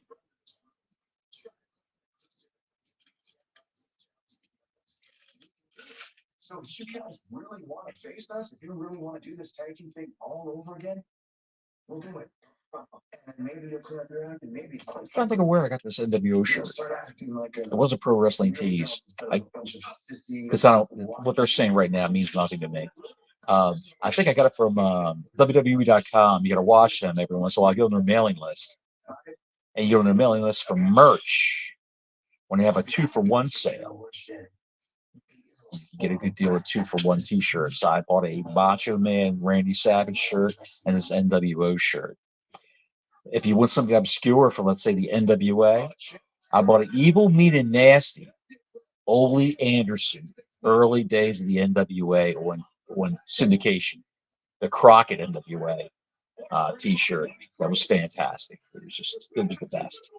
So if you guys really want to face us, if you really want to do this tag team thing all over again, we'll do it. And maybe you'll clear up your act, and maybe I'm trying to think of where I got this NWO shirt. It was a Pro Wrestling Tees. Because I don't, what they're saying right now means nothing to me. I think I got it from WWE.com. You got to watch them every once in a while. I go on their mailing list. And you go on their mailing list for merch when they have a 2-for-1 sale. You get a good deal of 2-for-1 t-shirts. So I bought a Macho Man Randy Savage shirt and this NWO shirt. If you want something obscure from, let's say, the NWA, I bought an Evil, Mean, and Nasty Ole Anderson, early days of the NWA on syndication, the Crockett NWA t-shirt. That was fantastic. It was the best.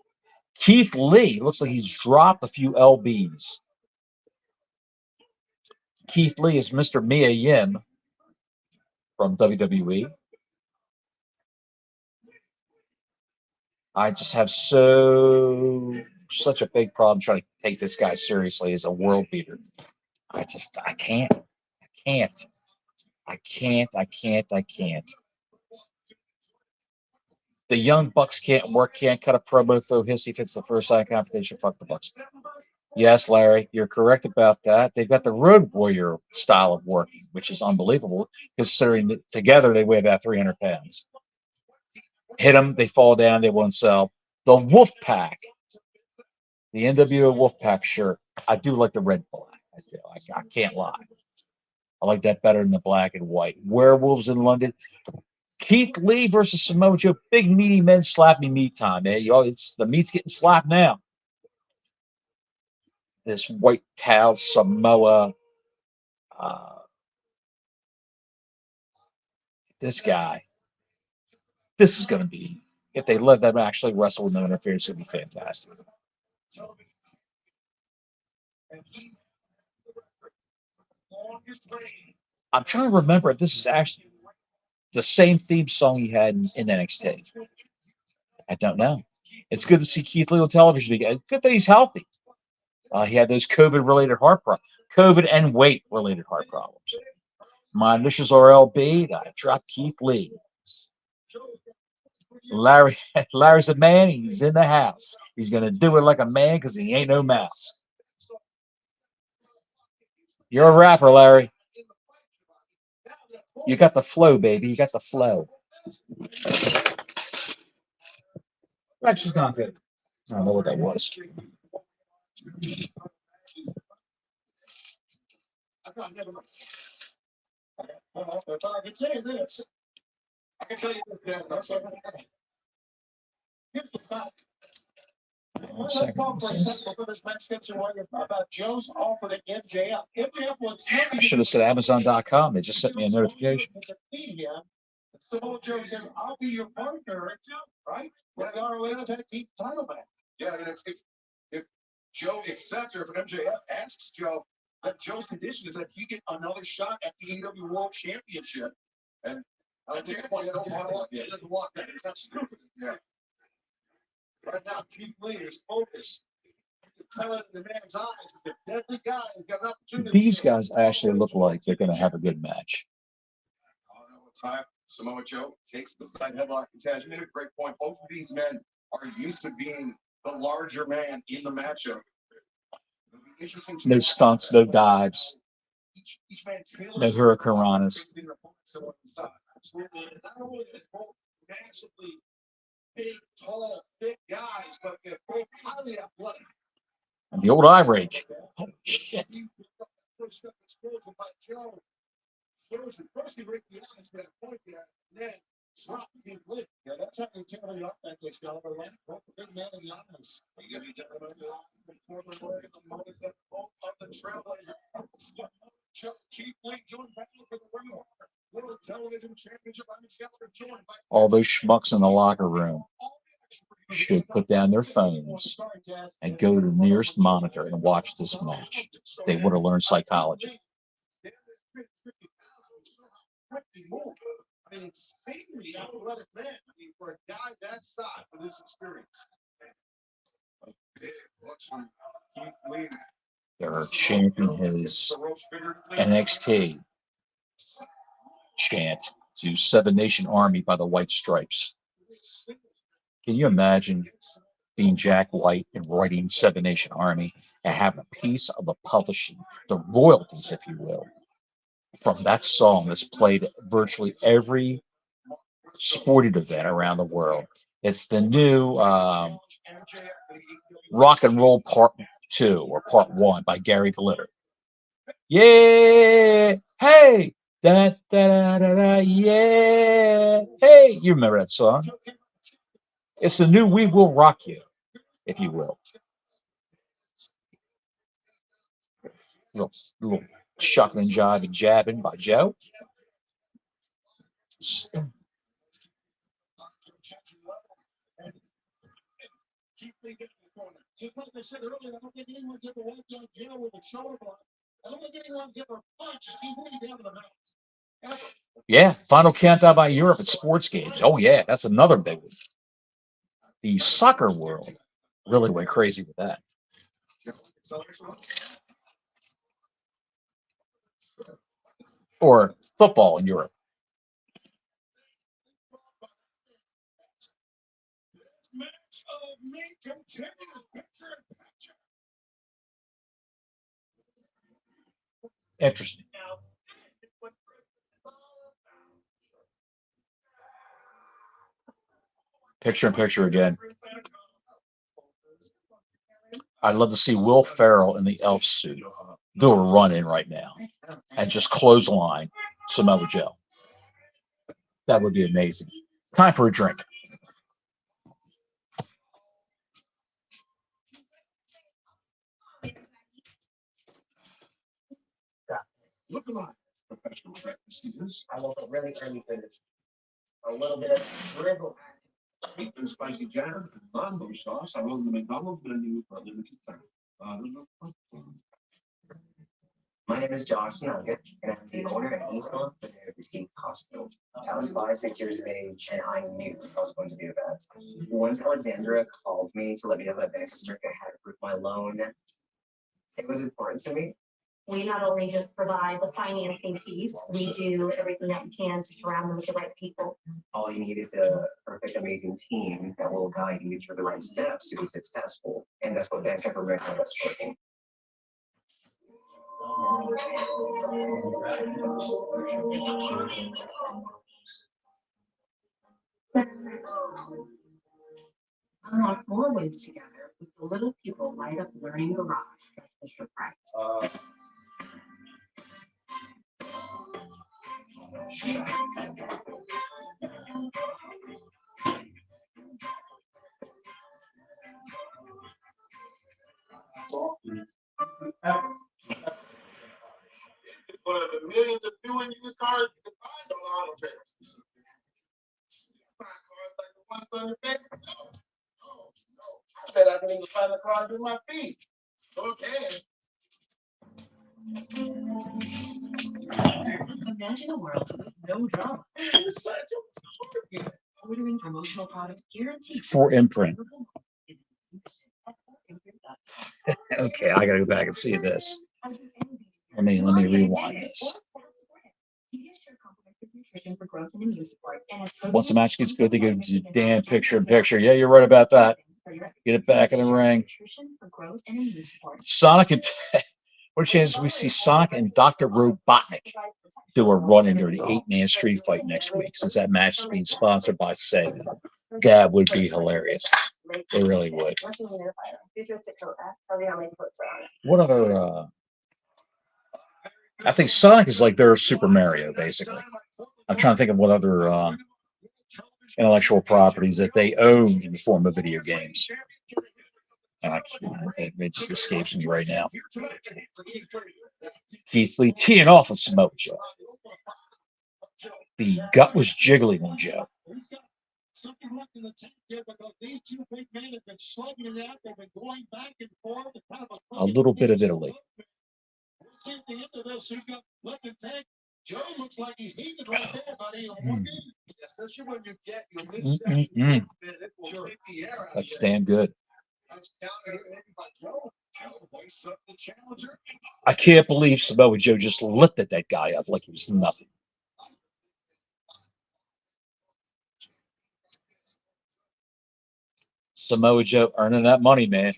Keith Lee looks like he's dropped a few LBs. Keith Lee is Mr. Mia Yim from WWE. I just have such a big problem trying to take this guy seriously as a world beater. I can't. The Young Bucks can't cut a promo, throw hissy fits the first sign confrontation. Fuck the Bucks. Yes, Larry, you're correct about that. They've got the Road Warrior style of working, which is unbelievable, considering that together they weigh about 300 pounds. Hit them, they fall down, they won't sell. The Wolf Pack, the NWO Wolf Pack shirt. I do like the red black. I do. I can't lie. I like that better than the black and white. Werewolves in London. Keith Lee versus Samoa Joe. Big meaty men slapping meat time, man. It's the meat's getting slapped now. This white towel Samoa. Uh, this guy. This is going to be, if they let them actually wrestle with no interference, it's going to be fantastic. I'm trying to remember if this is actually the same theme song he had in NXT. I don't know. It's good to see Keith Lee on television again. Good that he's healthy. He had those COVID-related heart problems, COVID and weight-related heart problems. My initials are LB. I dropped Keith Lee. Larry's a man. He's in the house. He's gonna do it like a man because he ain't no mouse. You're a rapper, Larry. You got the flow, baby. You got the flow. That's just not good. I don't know what that was. I can tell you this. I can tell you this. Here's the fact. I should have said Amazon.com. They just sent me a notification. Samoa Joe said, "I'll be your partner, right? When the ROH tag team title match." Yeah, and if Joe accepts, or if MJF asks Joe, that Joe's condition is that he get another shot at the AEW World Championship, and I don't think he doesn't want that. That's stupid. Yeah. Right now, Keith Lee is focused. The man's eyes is a deadly guy. He's got an opportunity. These guys actually look like they're going to have a good match. I don't know what time Samoa Joe takes the side headlock attachment. You made a great point. Both of these men are used to being the larger man in the matchup. No stunts, no dives, no hurricanranas. Not only are both massively big, tall, thick guys, but they're both highly athletic. And the old eye rake. Holy shit. First he raked the eyes to that point there, and then dropped him lip. Yeah, that's how you tell the offense is going to run. Both the big man in the eyes. You got to get the former word of the moment that both of the trailblazer. Keith Lee joined battle for the World Television Championship. All those schmucks in the locker room should put down their phones and go to the nearest monitor and watch this match. They would have learned psychology. I mean, insanely athletic man. I mean, for a guy that size with his experience. They're chanting his NXT chant to Seven Nation Army by the White Stripes. Can you imagine being Jack White and writing Seven Nation Army and having a piece of the publishing, the royalties, if you will, from that song that's played at virtually every sporting event around the world? It's the new Rock and Roll Part 2 or Part 1 by Gary Glitter. Yeah, hey, da da da da da, yeah, hey. You remember that song? It's the new "We Will Rock You," if you will. Little shucking and jiving, jabbing by Joe. Just like I said earlier, I don't think anyone's ever walked out of jail with a shoulder block. I don't think anyone's ever punched Keith Lee down to the mouth. Yeah, final countdown by Europe at sports games. Oh yeah, that's another big one. The soccer world really went crazy with that. Or football in Europe. Interesting. Picture in picture again. I'd love to see Will Ferrell in the elf suit do a run in right now and just clothesline Samoa Joe. That would be amazing. Time for a drink. Look alive. Professional breakfast is. I woke up really early for this. A little bit of dribble. Sweet and spicy jam, mambo sauce. I rolled the McDonald's menu for a limited time. My name is Josh Nugget, and I'm the owner of Eastlawn Boutique Hospital. I was 5, 6 years of age, and I knew I was going to do that. Once Alexandra called me to let me know that Bank of America had approved my loan, it was important to me. We not only just provide the financing piece, we do everything that we can to surround them with the right people. All you need is a perfect, amazing team that will guide you through the right steps to be successful. And that's what Bank of America does for me. Unlock more ways together with the Little People Light Up Learning Garage at Fisher Price. One of the millions of new and used cars you can find on auto trader. Find cars like the ones on your back? No. I bet I can even find the cars with my feet. So can. Imagine a world with no drama. Ordering promotional products guaranteed For imprint. Okay, I gotta go back and see this. Let me rewind this. Once the match gets good, they go to damn picture in picture. Yeah, you're right about that. Get it back in the ring. Sonic and what chances we see Sonic and Dr. Robotnik do a run in during the 8-man street fight next week, since that match is being sponsored by Sega. That would be hilarious. It really would. What other I think Sonic is like their Super Mario, basically. I'm trying to think of what other intellectual properties that they own in the form of video games. It just escapes me right now. Keith Lee teeing off of Samoa Joe. The gut was jiggling on Joe. A little bit of Italy. Joe looks like he's heated right there, buddy. Especially when you get your That's damn good. I can't believe Samoa Joe just lifted that guy up like he was nothing. Samoa Joe earning that money, man.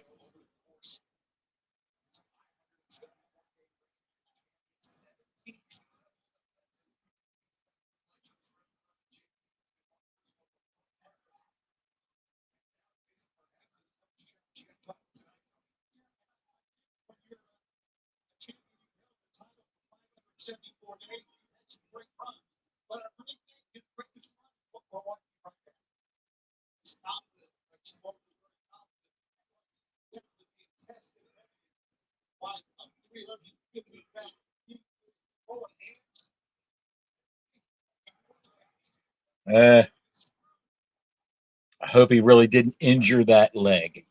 I hope he really didn't injure that leg.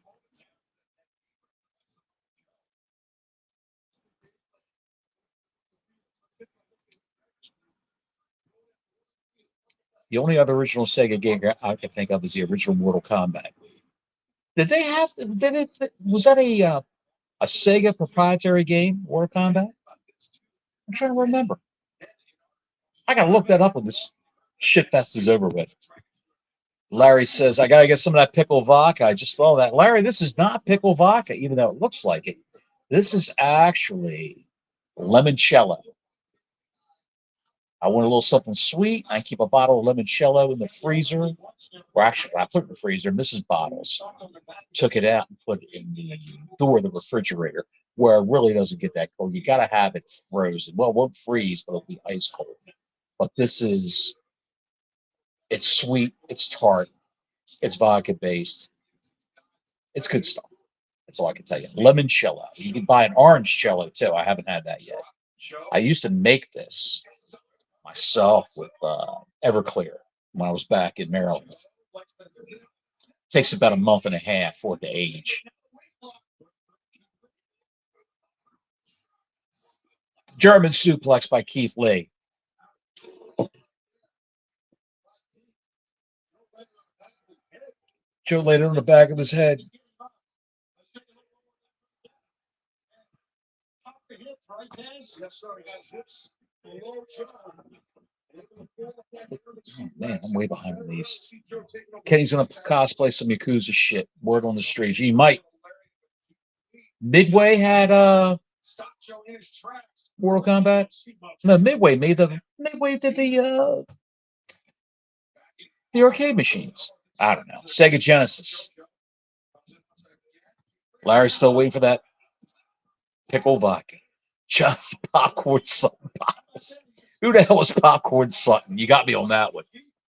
The only other original Sega game I can think of is the original Mortal Kombat. Did they have? Did it? Was that a Sega proprietary game, Mortal Kombat? I'm trying to remember. I gotta look that up when this shit fest is over with. Larry says, I gotta get some of that pickle vodka. I just saw that. Larry, this is not pickle vodka, even though it looks like it. This is actually limoncello. I want a little something sweet. I keep a bottle of limoncello in the freezer. Or actually, I put it in the freezer. Mrs. Bottles took it out and put it in the door of the refrigerator where it really doesn't get that cold. You got to have it frozen. Well, it won't freeze, but it'll be ice cold. But it's sweet, it's tart, it's vodka based. It's good stuff. That's all I can tell you. Limoncello. You can buy an orange cello too. I haven't had that yet. I used to make this myself with Everclear when I was back in Maryland. Takes about a month and a half for it to age. German suplex by Keith Lee. Joe laid it on the back of his head. Oh, man, I'm way behind on these. Kenny's gonna cosplay some Yakuza shit. Word on the street. He might. Midway had Mortal Kombat. No, Midway did the arcade machines. I don't know. Sega Genesis. Larry's still waiting for that pickle vodka. Johnny Popcorn Sutton bottles. Who the hell was Popcorn Sutton? You got me on that one.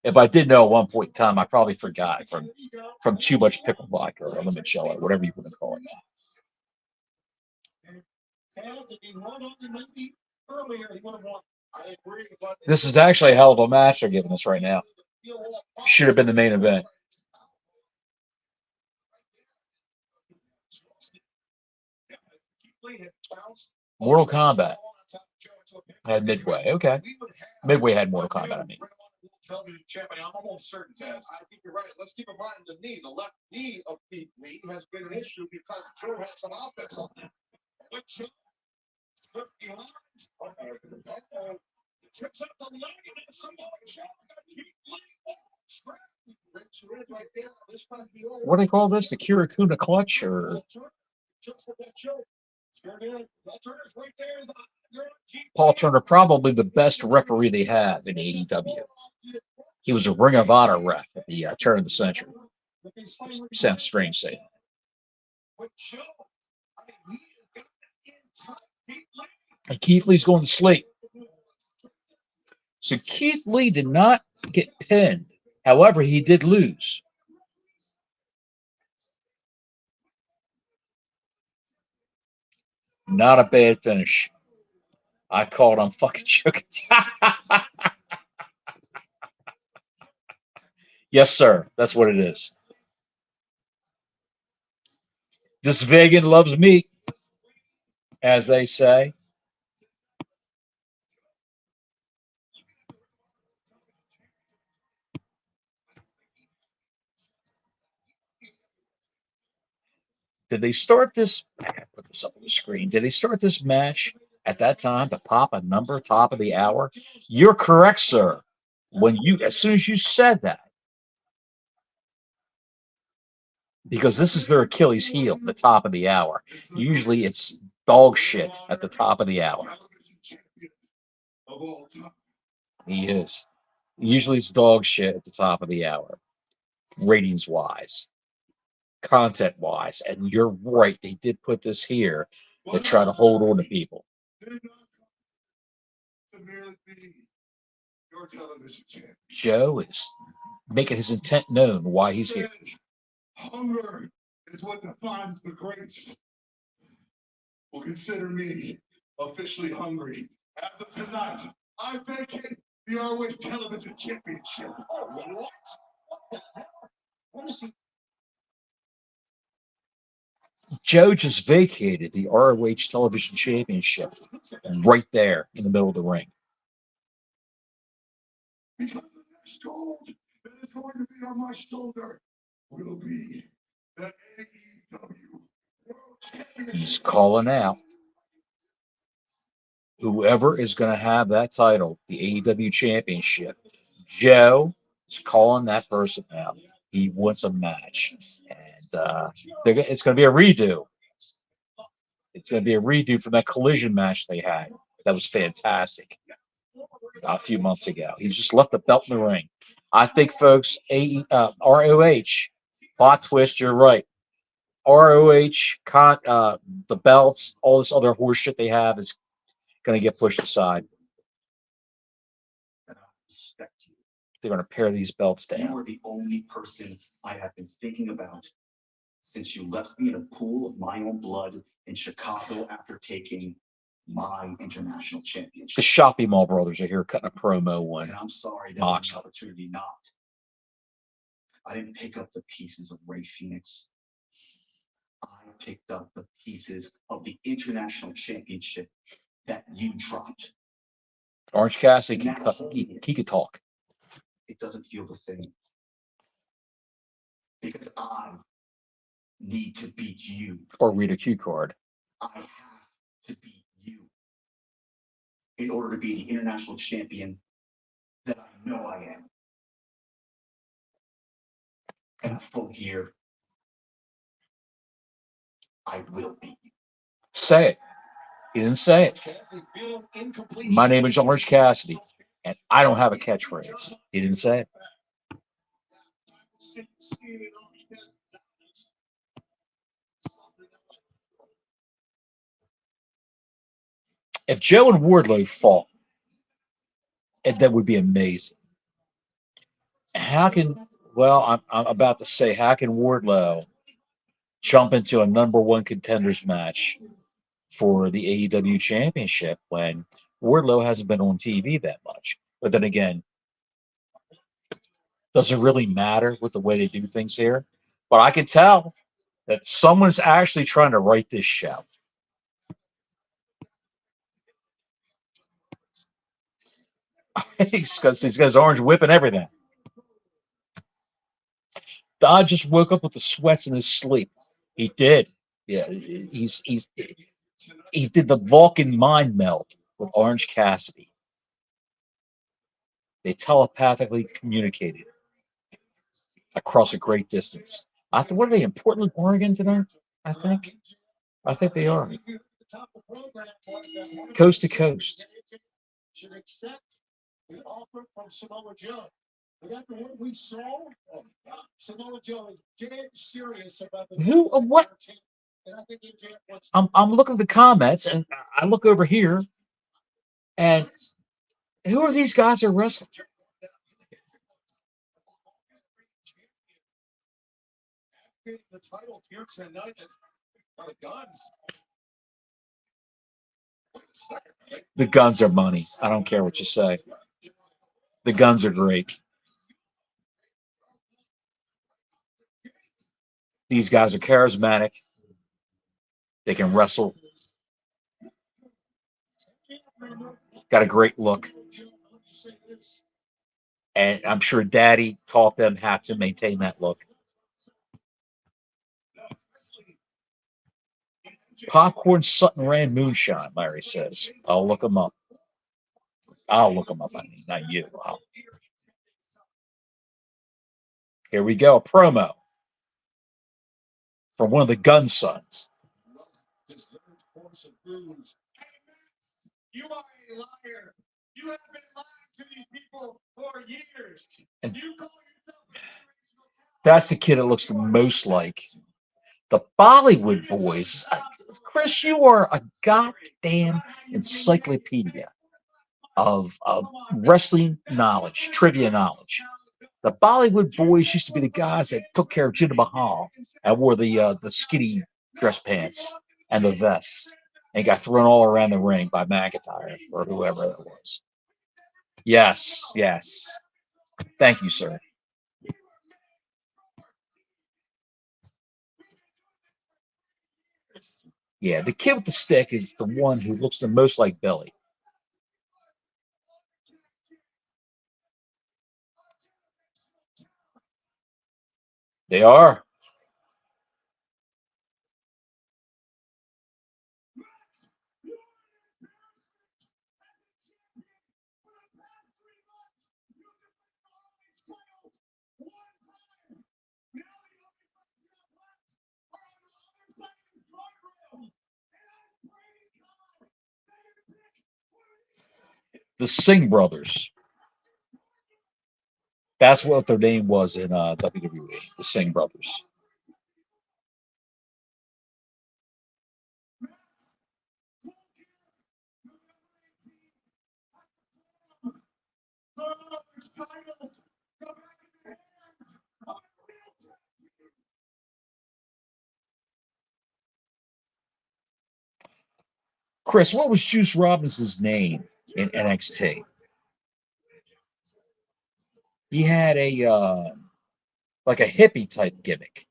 If I did know at one point in time, I probably forgot from too much pickle vodka or limoncello, whatever you want to call it. This is actually a hell of a match they're giving us right now. Should have been the main event. Mortal Kombat had Midway. Okay. Midway had Mortal Kombat, I mean. Television champion, I'm almost certain, Taz. I think you're right. Let's keep in mind the knee, the left knee of Keith Lee has been an issue because Joe had some offense on him. But Joe, 50 lines. Trips up the leg and somebody shot Keith Lee. What do they call this? The Kirakuna clutch or Paul Turner, probably the best referee they have in AEW. He was a Ring of Honor ref at the turn of the century. Sounds strange saying that. And Keith Lee's going to sleep. So Keith Lee did not get pinned. However, he did lose. Not a bad finish. I called on fucking joking. Yes, sir. That's what it is. This vegan loves meat, as they say. Did they start this? I gotta put this up on the screen. Did they start this match at that time to pop a number, top of the hour? You're correct, sir. As soon as you said that, because this is their Achilles heel, the top of the hour. Usually it's dog shit at the top of the hour. He is. Usually it's dog shit at the top of the hour, ratings wise, content wise. And you're right, they did put this here to try to hold on to people. Joe is making his intent known why he's here. Hunger is what defines the greats. Well, consider me officially hungry. As of tonight, I vacate the ROH Television Championship. Oh, what? What the hell? What is he? Joe just vacated the ROH Television Championship right there in the middle of the ring. Because the next gold that is going to be on my shoulder will be the AEW World Championship. He's calling out whoever is going to have that title, the AEW Championship. Joe is calling that person out. He wants a match. And it's going to be a redo. It's going to be a redo from that collision match they had. That was fantastic. a few months ago. He just left the belt in the ring. I think, folks, ROH, plot twist, you're right. ROH, the belts, all this other horse shit they have is going to get pushed aside. And I respect you. They're going to pare these belts You down. are the only person I have been thinking about since you left me in a pool of my own blood in Chicago after taking my international The championship. Shopping Mall brothers are here cutting a promo And when I'm sorry that was Mox. an opportunity not. I didn't pick up the pieces of Ray Phoenix. I picked up the pieces of the international championship that you dropped. Orange Cassidy he could talk. It doesn't feel the same. Because I need to beat you. Or read a cue card. I have to beat you in order to be the international champion that I know I am. And at full gear, I will beat you. Say it. He didn't say it. My name is Orange Cassidy, and I don't have a catchphrase. He didn't say it. If Joe and Wardlow fought, that would be amazing. I'm about to say, how can Wardlow jump into a number one contenders match for the AEW championship when Wardlow hasn't been on TV that much? But then again, does it really matter with the way they do things here? But I can tell that someone's actually trying to write this show. he's got his orange whip and everything. Dodd just woke up with the sweats in his sleep. He did. Yeah, he did the Vulcan mind meld with Orange Cassidy. They telepathically communicated across a great distance. What are they in Portland, Oregon today? I think. I think they are. Coast to coast. Should accept the offer from Samoa Joe. But after what we saw, Samoa Joe is dead serious about the What? And I think MJF wants I'm looking at the comments and I look over here and who are these guys that are wrestling? the title here tonight by the Guns. The Guns are money. I don't care what you say. The Guns are great. These guys are charismatic. They can wrestle. Got a great look. And I'm sure Daddy taught them how to maintain that look. Popcorn Sutton Rand Moonshine, Larry says. I'll look them up. I'll look them up. I mean, not you. Here we go. A promo from one of the Gun Sons. You are a liar. You have been lying to these people for years. And You call yourself that's the kid that looks the most like the Bollywood boys. Chris, you are a goddamn encyclopedia of wrestling knowledge, trivia knowledge. The Bollywood boys used to be the guys that took care of Jinder Mahal and wore the skinny dress pants and the vests and got thrown all around the ring by McIntyre or whoever it was. Yes, yes. Thank you, sir. Yeah, the kid with the stick is the one who looks the most like Billy. They are. The Singh brothers. That's what their name was in WWE. The Singh brothers. Chris, what was Juice Robinson's name in NXT? He had a like a hippie type gimmick.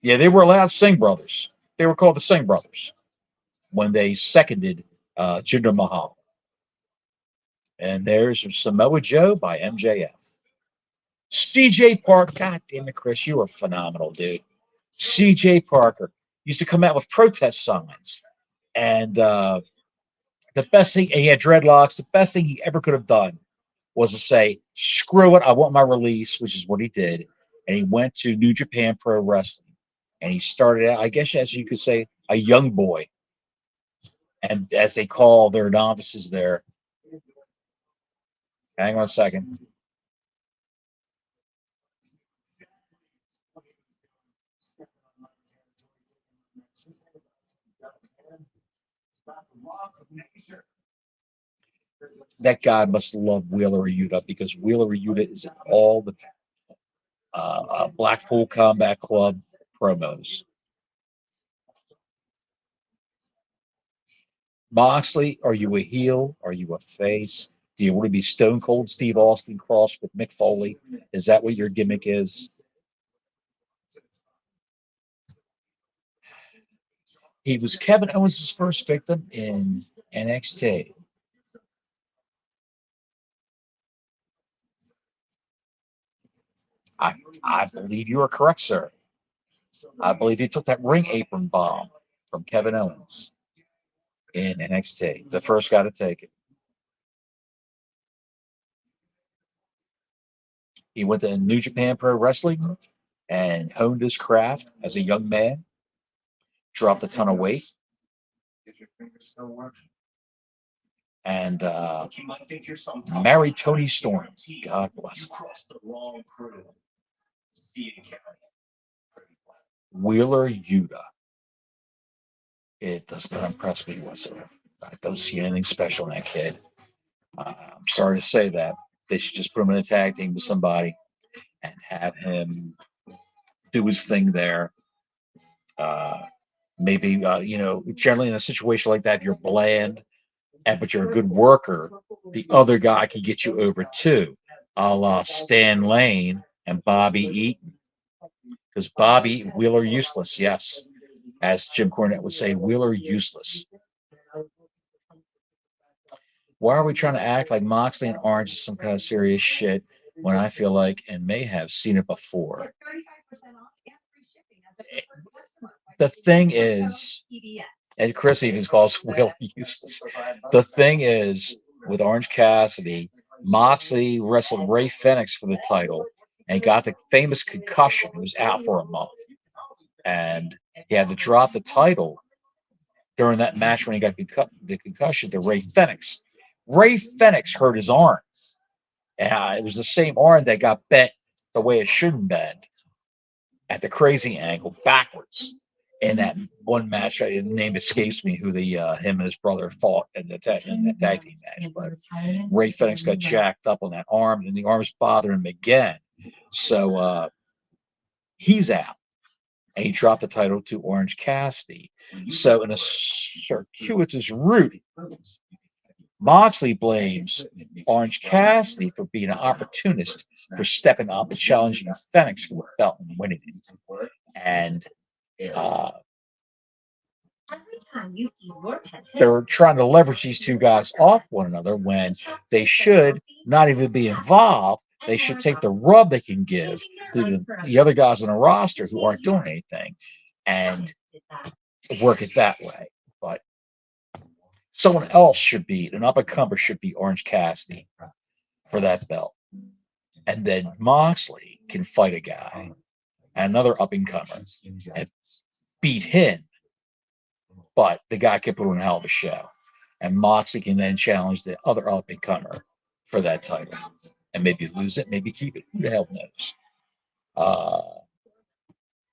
Yeah, they were allowed Singh brothers. They were called the Singh brothers when they seconded Jinder Mahal. And there's Samoa Joe by MJF. CJ Park, God damn it, Chris, you were phenomenal, dude. CJ Parker used to come out with protest signs. And the best thing, he had dreadlocks, the best thing he ever could have done was to say, screw it, I want my release, which is what he did. And he went to New Japan Pro Wrestling. And he started out, I guess, as you could say, a young boy. And as they call their novices there, hang on a second. That guy must love Wheeler Yuta because Wheeler Yuta is in all the Blackpool Combat Club promos. Moxley, are you a heel? Are you a face? Do you want to be Stone Cold Steve Austin crossed with Mick Foley? Is that what your gimmick is? He was Kevin Owens' first victim in NXT. I believe you are correct, sir. I believe he took that ring apron bomb from Kevin Owens in NXT. The first guy to take it. He went to New Japan Pro Wrestling and honed his craft as a young man. Dropped a ton of weight. And married Tony Storm. God bless him. Wheeler Yuta. It does not impress me whatsoever. I don't see anything special in that kid. I'm sorry to say that. They should just put him in a tag team with somebody and have him do his thing there. Maybe, generally in a situation like that, if you're bland, but you're a good worker, the other guy can get you over too, a la Stan Lane and Bobby Eaton. Because Bobby Wheeler useless, yes. As Jim Cornette would say, Wheeler useless. Why are we trying to act like Moxley and Orange is some kind of serious shit when I feel like, and may have seen it before? The thing is, and Chris even calls Wheeler useless. The thing is, with Orange Cassidy, Moxley wrestled Ray Fenix for the title and got the famous concussion. He was out for a month. And he had to drop the title during that match when he got the concussion to Ray Fenix. Ray Fenix hurt his arm. It was the same arm that got bent the way it shouldn't bend at the crazy angle backwards. In that one match, the name escapes me who him and his brother fought in the tag team match. But Ray Fenix got jacked up on that arm, and the arm's bothering him again. So he's out. And he dropped the title to Orange Cassidy. So in a circuitous route, Moxley blames Orange Cassidy for being an opportunist for stepping up and challenging Fenix for the belt and winning it. And they're trying to leverage these two guys off one another when they should not even be involved. They should take the rub they can give to the other guys on the roster who aren't doing anything and work it that way. But someone else should be, an up-and-comer should be Orange Cassidy for that belt. And then Moxley can fight a guy, another up-and-comer, and beat him but the guy can put on a hell of a show. And Moxley can then challenge the other up and comer for that title. And maybe lose it, maybe keep it. Who the hell knows?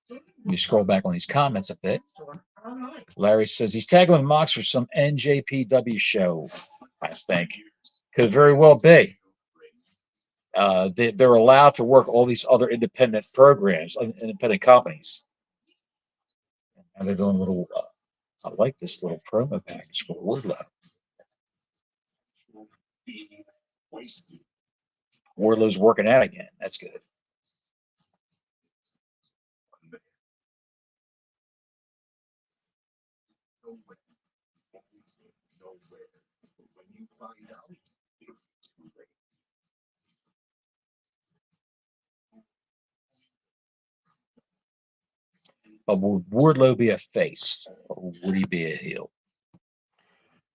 Let me scroll back on these comments a bit. Larry says he's tagging with Mox for some NJPW show, I think. Could very well be. They're allowed to work all these other independent programs, independent companies. And they're doing a little, I like this little promo package for Wardlow. Wardlow's working out again. That's good. But would Wardlow be a face, or would he be a heel?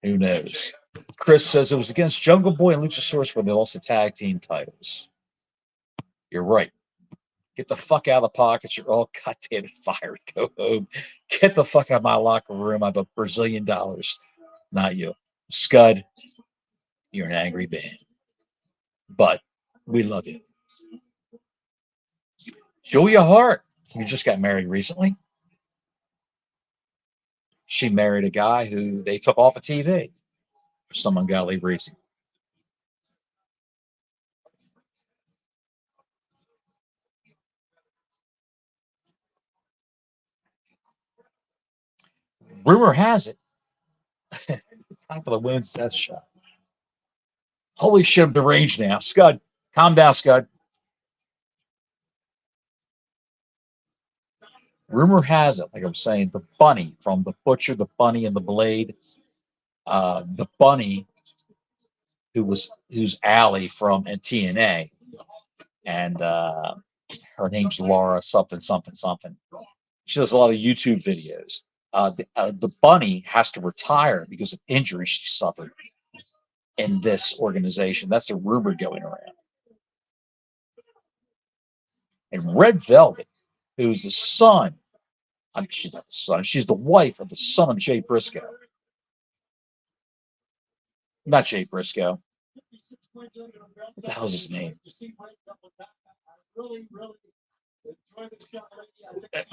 Who knows? Chris says it was against Jungle Boy and Luchasaurus when they lost the tag team titles. You're right. Get the fuck out of the pockets. You're all goddamn fired. Go home. Get the fuck out of my locker room. I have a Brazilian dollars. Not you. Scud, you're an angry man. But we love you. Julia Hart, who just got married recently. She married a guy who they took off of TV for some ungodly reason. Rumor has it. Time for the women's death shot. Holy shit, I'm deranged now. Scud, calm down, Scud. Rumor has it, like I'm saying, the bunny from The Butcher, the Bunny, and the Blade. The bunny who's Allie from TNA, and her name's Laura something something something. She does a lot of YouTube videos. The bunny has to retire because of injuries she suffered in this organization. That's the rumor going around. And Red Velvet, who's the son, I mean, she's not the son, she's the wife of the son of Jay Briscoe. Not Jay Briscoe. What the hell's his name?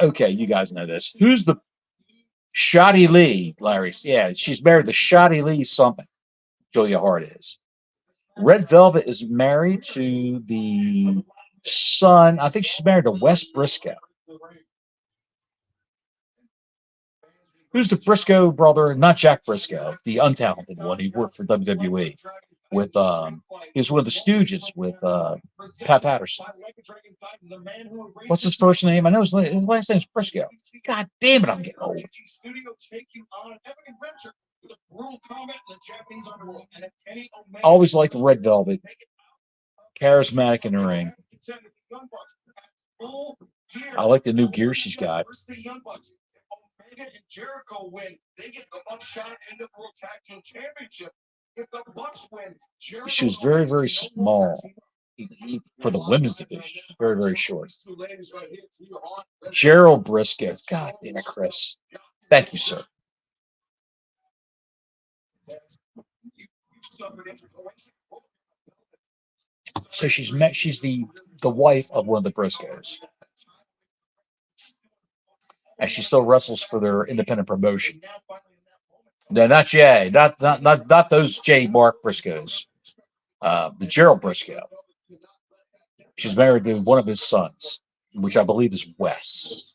Okay, you guys know this. Who's the Shotty Lee, Larry? Yeah, she's married to Shotty Lee something. Julia Hart is. Red Velvet is married to the son. I think she's married to Wes Briscoe. Who's the Briscoe brother? Not Jack Briscoe, the untalented one. He worked for WWE with he was one of the Stooges with Pat Patterson. What's his first name? I know his last name is Briscoe. God damn it, I'm getting old. I always liked Red Velvet. Charismatic in the ring. I like the new gear she's got. And Jericho win, they get the Bucks shot in the World Tag Team Championship. If the Bucks win, Jericho She was very, very small for the women's division. Very, very short. Gerald Briscoe. God damn it, Chris. Thank you, sir. So she's the wife of one of the Briscoes. And she still wrestles for their independent promotion. No, not Jay. Not those J. Mark Briscoes. The Gerald Briscoe. She's married to one of his sons, which I believe is Wes.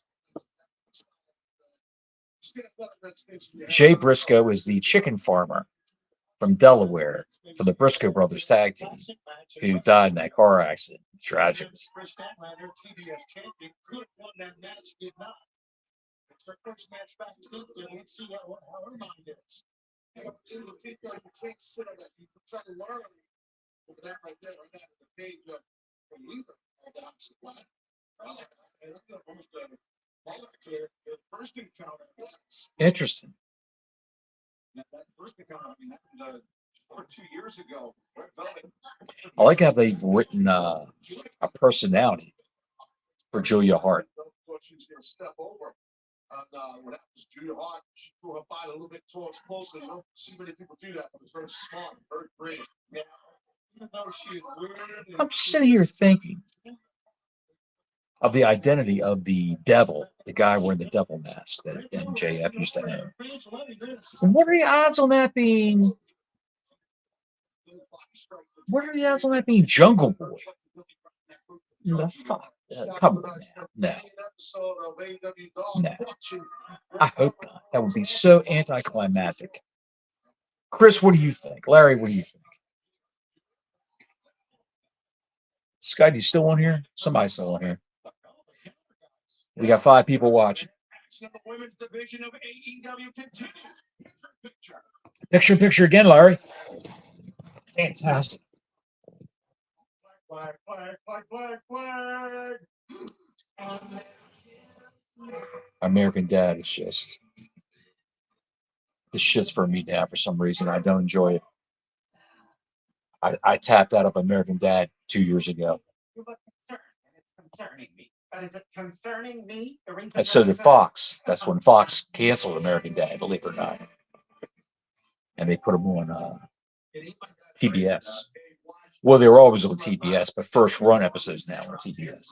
Jay Briscoe is the chicken farmer from Delaware for the Briscoe Brothers tag team who died in that car accident. Tragic. It's her first match back since then. Let's see how her mind is. You can't sit on that. You can try to learn over that right there, right now, the page from Luther. First encounter. Interesting. That first encounter, I mean, happened 2 years ago. I like how they've written a personality for Julia Hart. She's going to step over. When that was Julia Hart, she threw her body a little bit towards closer. You don't see many people do that, but it's very smart, very brave. Yeah. Even though she is weird. I'm sitting here thinking of the identity of the devil, the guy wearing the devil mask that MJF used to have. What are the odds on that being? What are the odds on that being Jungle Boy? The fuck? Come on now. No. No. I hope not. That would be so anticlimactic. Chris, what do you think? Larry, what do you think? Scott, you still on here? Somebody's still on here. We got 5 people watching. Picture again, Larry. Fantastic. Flag, flag, flag, flag, flag. American Dad is just this shit's for me now for some reason. I don't enjoy it. I tapped out of American Dad 2 years ago. Concerning me. But is it concerning me? And so did Fox. That's when Fox canceled American Dad, believe it or not. And they put them on TBS. Well, they were always on TBS, but first run episodes now on TBS.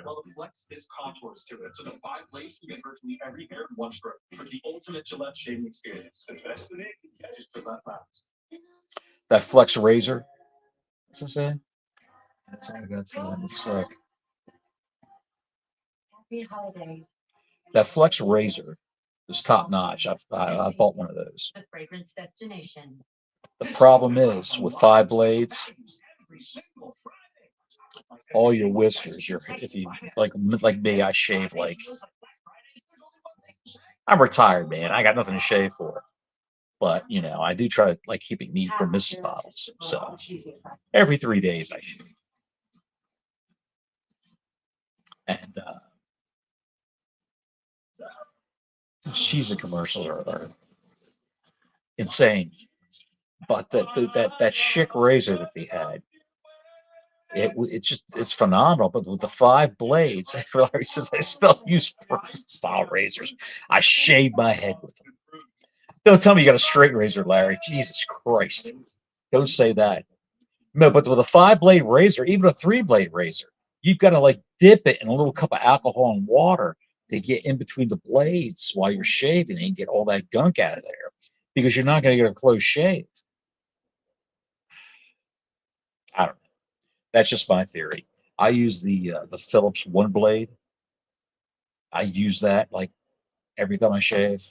Well, it flex this contours to it. So the 5 blades can get virtually every hair in one stroke for the ultimate Gillette shaving experience. The best in it, catches Gillette Labs. That Flex Razor. What's that? That's all I got to it looks like. Happy holidays. That Flex Razor is top notch. I bought one of those. The fragrance destination. The problem is with 5 blades, all your whiskers, if you like me, I shave like I'm retired, man. I got nothing to shave for. But I do try to like keep it neat for Mrs. Bottles. So every 3 days I shave. And cheesy commercials are insane. But that chic razor that they had, it's phenomenal. But with the 5 blades, Larry says I still use style razors. I shave my head with them. Don't tell me you got a straight razor, Larry. Jesus Christ. Don't say that. No, but with a 5-blade razor, even a 3-blade razor, you've got to like dip it in a little cup of alcohol and water to get in between the blades while you're shaving and get all that gunk out of there because you're not going to get a close shave. I don't know. That's just my theory. I use the Phillips 1 blade. I use that like every time I shave.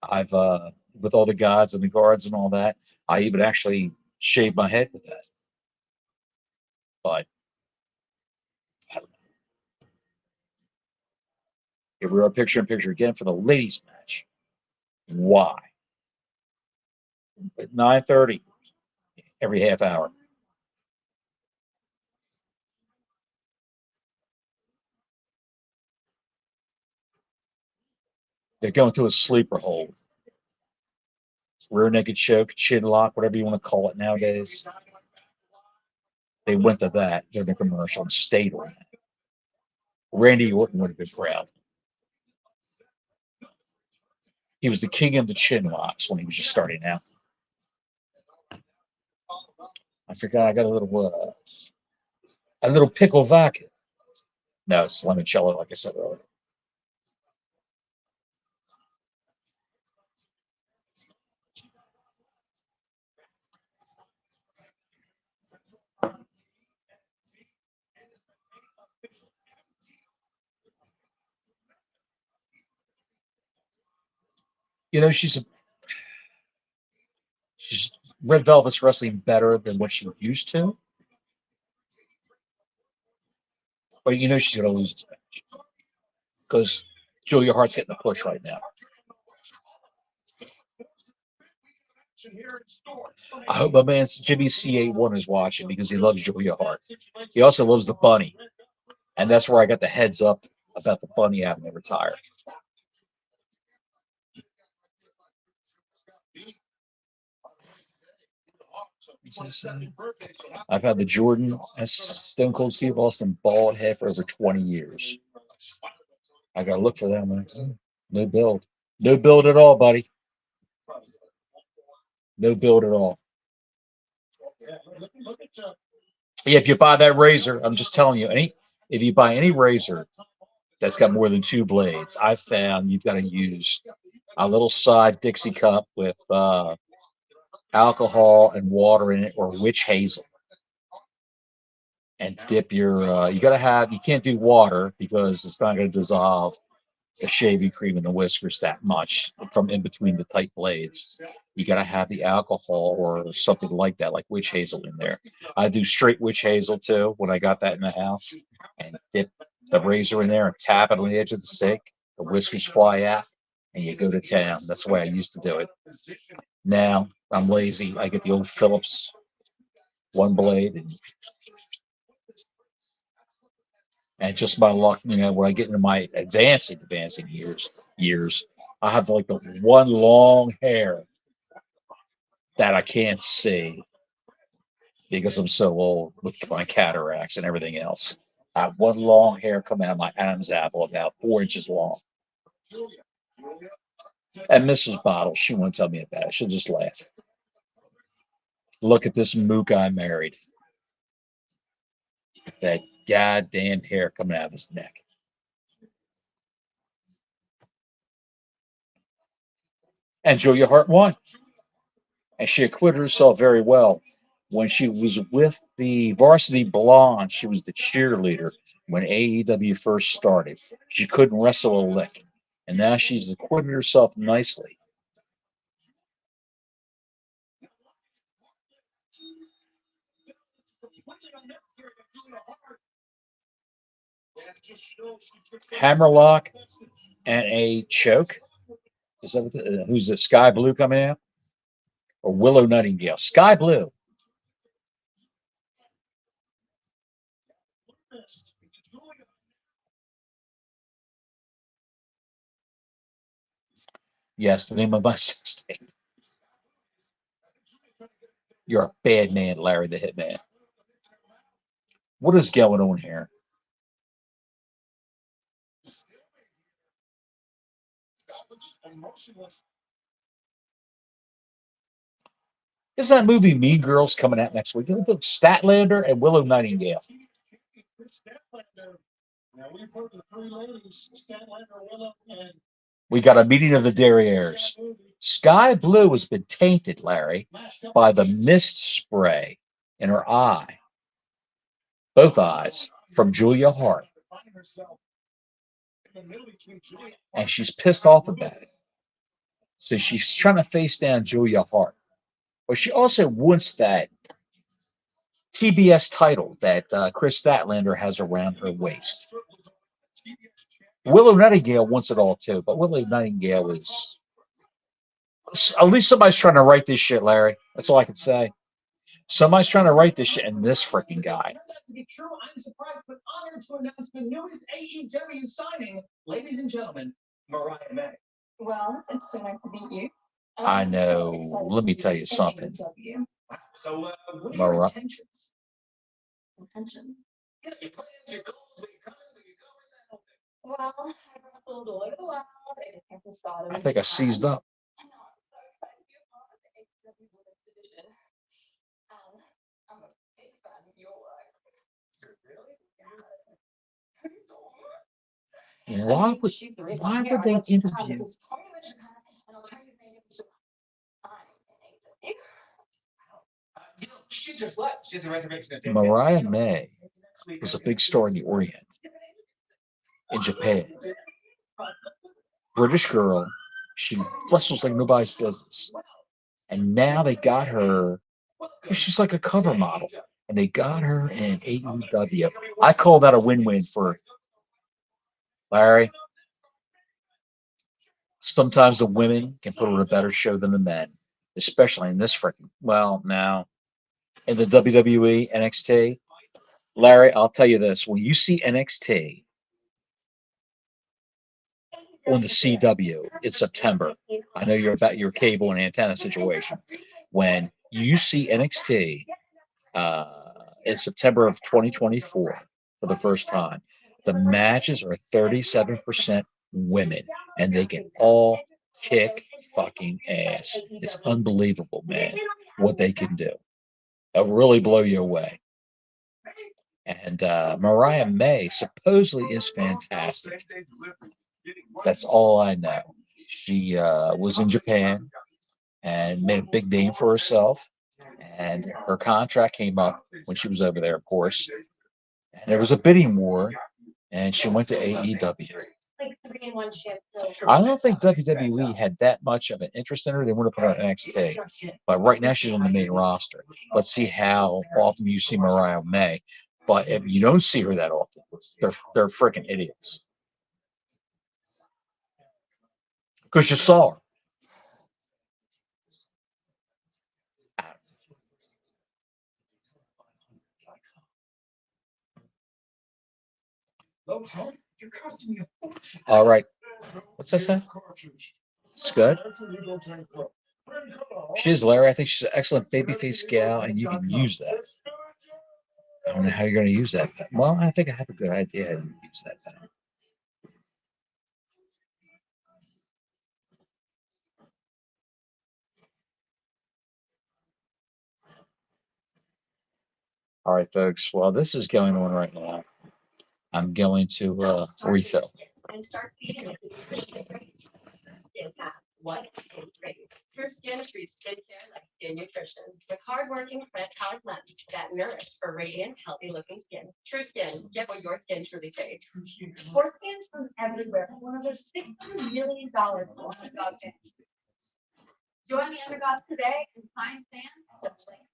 I've with all the gods and the guards and all that, I even actually shave my head with that. But I don't know. Here we are, picture in picture again for the ladies match. Why? At 9:30 every half hour. They're going to a sleeper hold. Rear naked choke, chin lock, whatever you want to call it nowadays. They went to that during the commercial and stayed on that. Randy Orton would have been proud. He was the king of the chin locks when he was just starting out. I forgot I got a little pickle vodka. No, it's limoncello, like I said earlier. She's Red Velvet's wrestling better than what she used to. But she's going to lose this match because Julia Hart's getting the push right now. I hope my man Jimmy C81 is watching because he loves Julia Hart. He also loves the bunny. And that's where I got the heads up about the bunny having to retire. I've had the Jordan as Stone Cold Steve Austin bald head for over 20 years. I gotta look for that one. No build. No build at all, buddy. No build at all. Yeah, if you buy that razor, I'm just telling you, if you buy any razor that's got more than two blades, I found you've got to use a little side Dixie cup with alcohol and water in it, or witch hazel, and dip your. You can't do water because it's not going to dissolve the shaving cream and the whiskers that much from in between the tight blades. You got to have the alcohol or something like that, like witch hazel in there. I do straight witch hazel too when I got that in the house, and dip the razor in there and tap it on the edge of the sink. The whiskers fly out, and you go to town. That's the way I used to do it. Now I'm lazy. I get the old Phillips one blade, and just my luck, when I get into my advancing years, I have like the one long hair that I can't see because I'm so old with my cataracts and everything else. I have one long hair coming out of my Adam's apple, about 4 inches long. And Mrs. Bottle, she won't tell me about it. She'll just laugh. Look at this mook I married. That goddamn hair coming out of his neck. And Julia Hart won. And she acquitted herself very well. When she was with the Varsity Blonde, she was the cheerleader when AEW first started. She couldn't wrestle a lick. And now she's acquitted herself nicely. Hammerlock and a choke. Is that who's the Sky Blue coming out? Or Willow Nightingale? Sky Blue. Yes, the name of my sex tape. You're a bad man, Larry the Hitman. What is going on here? Is that movie Mean Girls coming out next week? Statlander and Willow Nightingale. We got a meeting of the derrieres. Sky Blue has been tainted, Larry, by the mist spray in her eye, both eyes, from Julia Hart. And she's pissed off about it. So she's trying to face down Julia Hart. But she also wants that TBS title that Chris Statlander has around her waist. Willow Nightingale wants it all too, but Willow Nightingale is. At least somebody's trying to write this shit, Larry. That's all I can say. Somebody's trying to write this shit, and this freaking guy. To be true, I'm surprised but honored to announce the newest AEW signing, ladies and gentlemen, Mariah May. Well, it's so nice to meet you. I know. Let me tell you something. So, what are Mariah. your intentions? Intention. Yeah, your plans, your goals, where you're coming, where you're going, that whole thing. Well, I wrestled all over the world. I just came from Stardom. I think I seized up. I know, I'm so excited to be a part of the AEW Women's Division. And I'm a big fan of your work. Really? Why would they interview? She just left. She has a reservation at Mariah May was a big star in the Orient, in Japan. British girl. She wrestles like nobody's business. And now they got her. She's like a cover model. And they got her in AEW. I call that a win-win for Larry. Sometimes the women can put on a better show than the men, especially in this freaking. Well, now in the WWE NXT, Larry, I'll tell you this: when you see NXT on the CW in September, I know you're about your cable and antenna situation. When you see NXT in September of 2024 for the first time, The matches are 37% women, and they can all kick fucking ass. It's unbelievable, man, what they can do. It'll really blow you away. And Mariah May supposedly is fantastic. That's all I know. She was in Japan and made a big name for herself. And her contract came up when she was over there, of course. And there was a bidding war, and she went to AEW. I don't think WWE had that much of an interest in her. They want to put her on NXT. But right now, she's on the main roster. Let's see how often you see Mariah May. But if you don't see her that often, they're freaking idiots. Because you saw her. All right. What's that say? It's good. She is Larry. I think she's an excellent babyface gal, and you can use that. I don't know how you're going to use that. Well, I think I have a good idea how to use that. All right, folks. Well, this is going on right now. I'm going to refill. True Skin treats skincare like skin nutrition with hardworking plant-powered blends that nourish for radiant, healthy-looking skin. True Skin, get what your skin truly craves. Sports fans from everywhere have one of their $600 million underdog fans. Join the underdogs today and find fans just like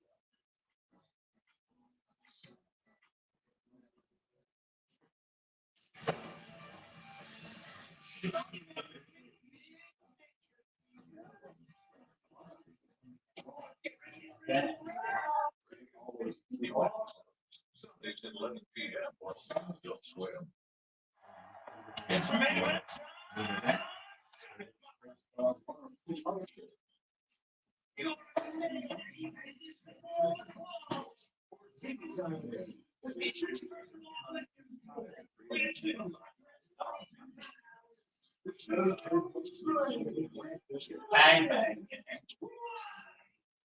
Bang, bang.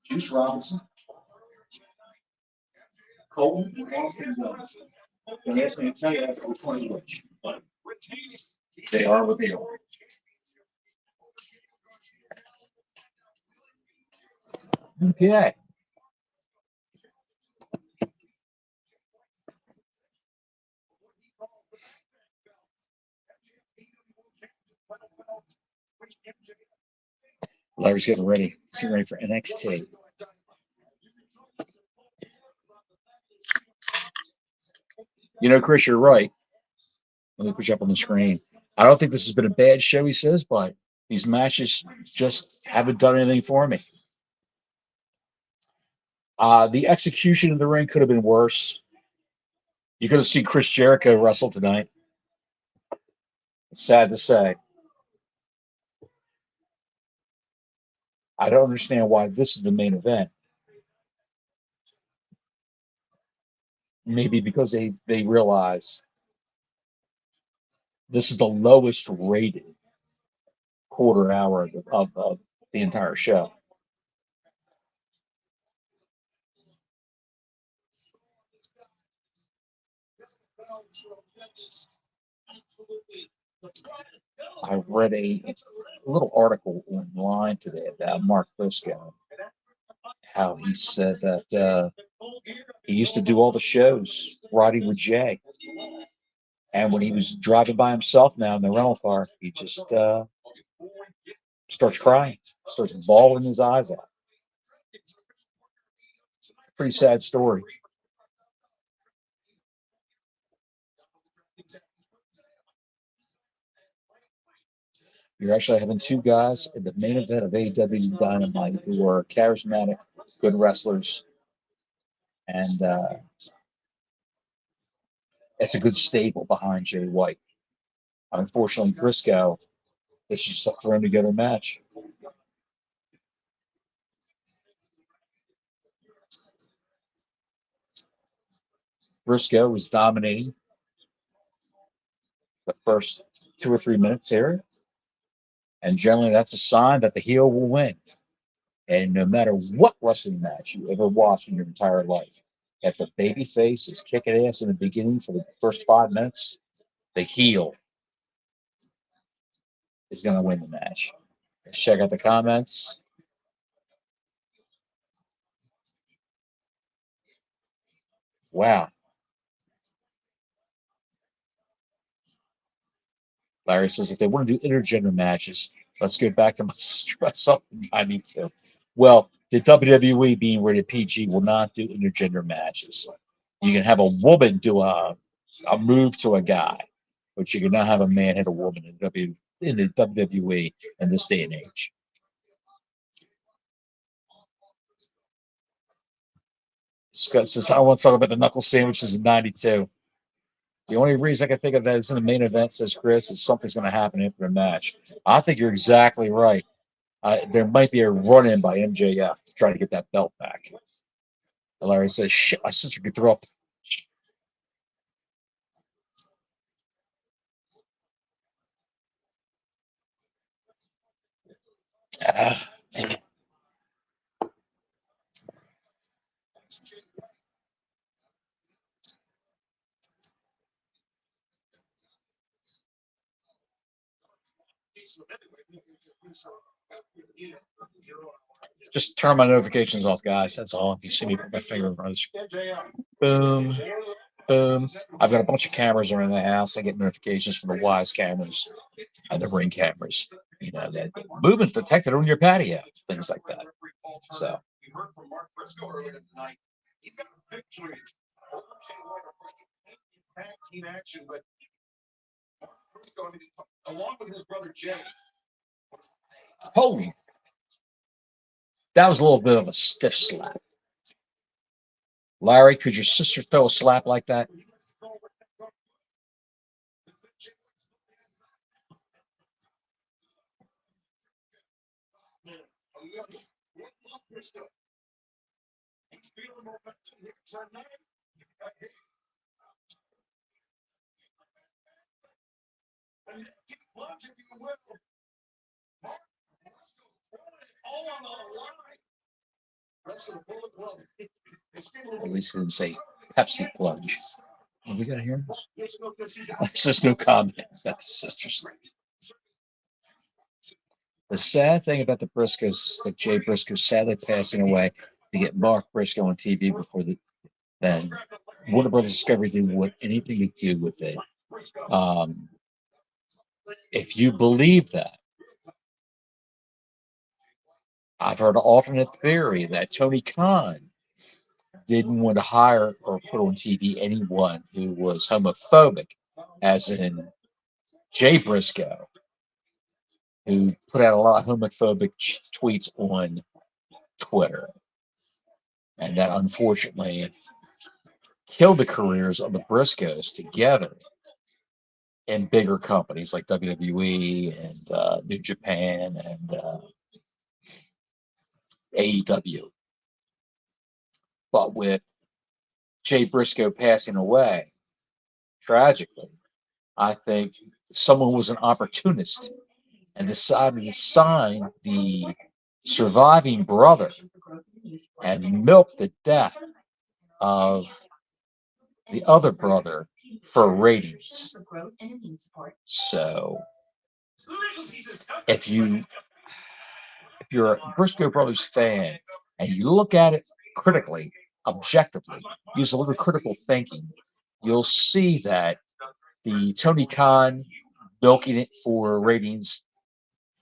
Juice Robinson. Colton. Don't ask me to tell you after 20 which, but they are what they are. Okay. Larry's getting ready. He's getting ready for NXT. You know, Chris, you're right. Let me put you up on the screen. I don't think this has been a bad show, he says, but these matches just haven't done anything for me. The execution in the ring could have been worse. You could have seen Chris Jericho wrestle tonight. It's sad to say. I don't understand why this is the main event. Maybe because they realize this is the lowest rated quarter hour of the entire show. I read a little article online today about Mark Briscoe, how he said that he used to do all the shows riding with Jay. And when he was driving by himself now in the rental car, he just starts crying, starts bawling his eyes out. Pretty sad story. You're actually having two guys in the main event of AEW Dynamite who are charismatic, good wrestlers, and it's a good stable behind Jay White. Unfortunately, Briscoe, it's just a thrown together match. Briscoe was dominating. the first 2 or 3 minutes here. And generally, that's a sign that the heel will win. And no matter what wrestling match you ever watch in your entire life, if the baby face is kicking ass in the beginning for the first 5 minutes, the heel is going to win the match. Let's check out the comments. Wow. Larry says if they want to do intergender matches, let's go back to my sister myself. I need to. Well, the WWE being rated PG will not do intergender matches. You can have a woman do a move to a guy, but you cannot have a man hit a woman in the WWE in this day and age. Scott says, I want to talk about the knuckle sandwiches in '92. The only reason I can think of that is in the main event, says Chris, is something's going to happen after the match. I think you're exactly right. There might be a run-in by MJF to try to get that belt back. Larry says, shit, my sister could throw up. Man. Just turn my notifications off, guys. That's all. If you see me put my finger in front of boom, boom. I've got a bunch of cameras around the house. I get notifications from the Wise cameras and the Ring cameras. You know, that movement's detected on your patio, things like that. So. We heard from Mark Briscoe earlier tonight. He's got a victory. Tag team action, but Mark Briscoe, along with his brother Jay. Holy. That was a little bit of a stiff slap. Larry, could your sister throw a slap like that? At least he didn't say Pepsi plunge. What we got here? There's just no comment. That's the sisters. The sad thing about the Briscoes is that Jay Briscoe sadly passing away to get Mark Briscoe on TV before then Warner Brothers Discovery didn't want anything to do with it. If you believe that, I've heard an alternate theory that Tony Khan didn't want to hire or put on TV anyone who was homophobic, as in Jay Briscoe, who put out a lot of homophobic tweets on Twitter. And that unfortunately killed the careers of the Briscoes together in bigger companies like WWE and New Japan and AEW. But with Jay Briscoe passing away, tragically, I think someone was an opportunist and decided to sign the surviving brother and milk the death of the other brother for ratings. So if you're a Briscoe Brothers fan and you look at it critically, objectively, use a little critical thinking, you'll see that the Tony Khan milking it for ratings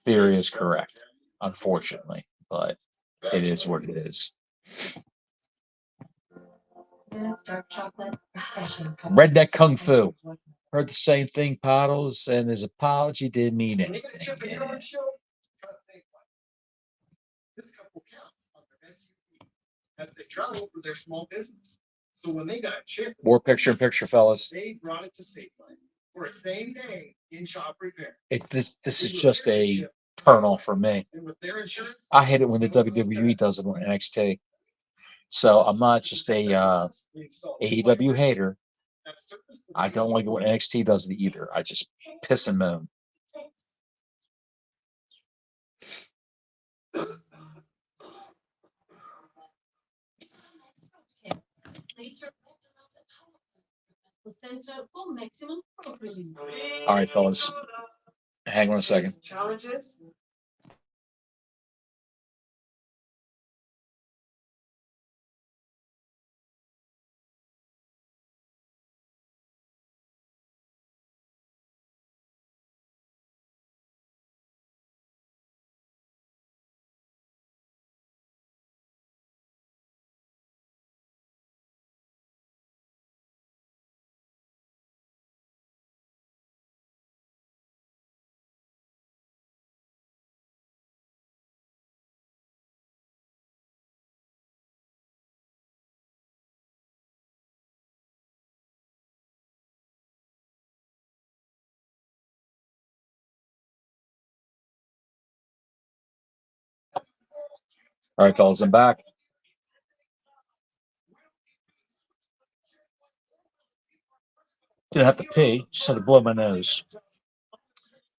theory is correct, unfortunately, but it is what it is. Redneck Kung Fu. Heard the same thing, Pottles, and his apology didn't mean anything. Yeah. This couple counts on their SUV as they travel for their small business. So when they got a chip, More picture-in-picture, fellas. they brought it to Safeway for a same day in shop repair. This is just a turn off for me. And with their insurance, I hate it when the WWE does it on NXT. So I'm not just a AEW hater. I don't like it when NXT does it either. I just piss and moan. All right, fellas. Hang on a second. Challenges? All right, fellas, I'm back. Didn't have to pee, just had to blow my nose.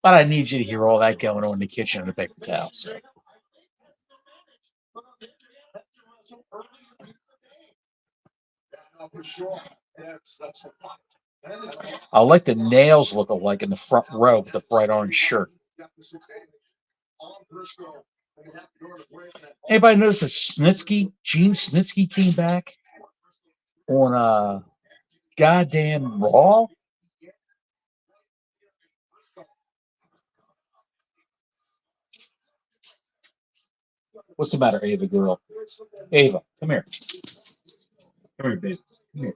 But I need you to hear all that going on in the kitchen and the paper towels. For sure. That's a fact. I like the nails look alike in the front row with the bright orange shirt. Anybody notice that Gene Snitsky came back on goddamn Raw? What's the matter, Ava girl? Ava, come here. Come here, baby. Come here.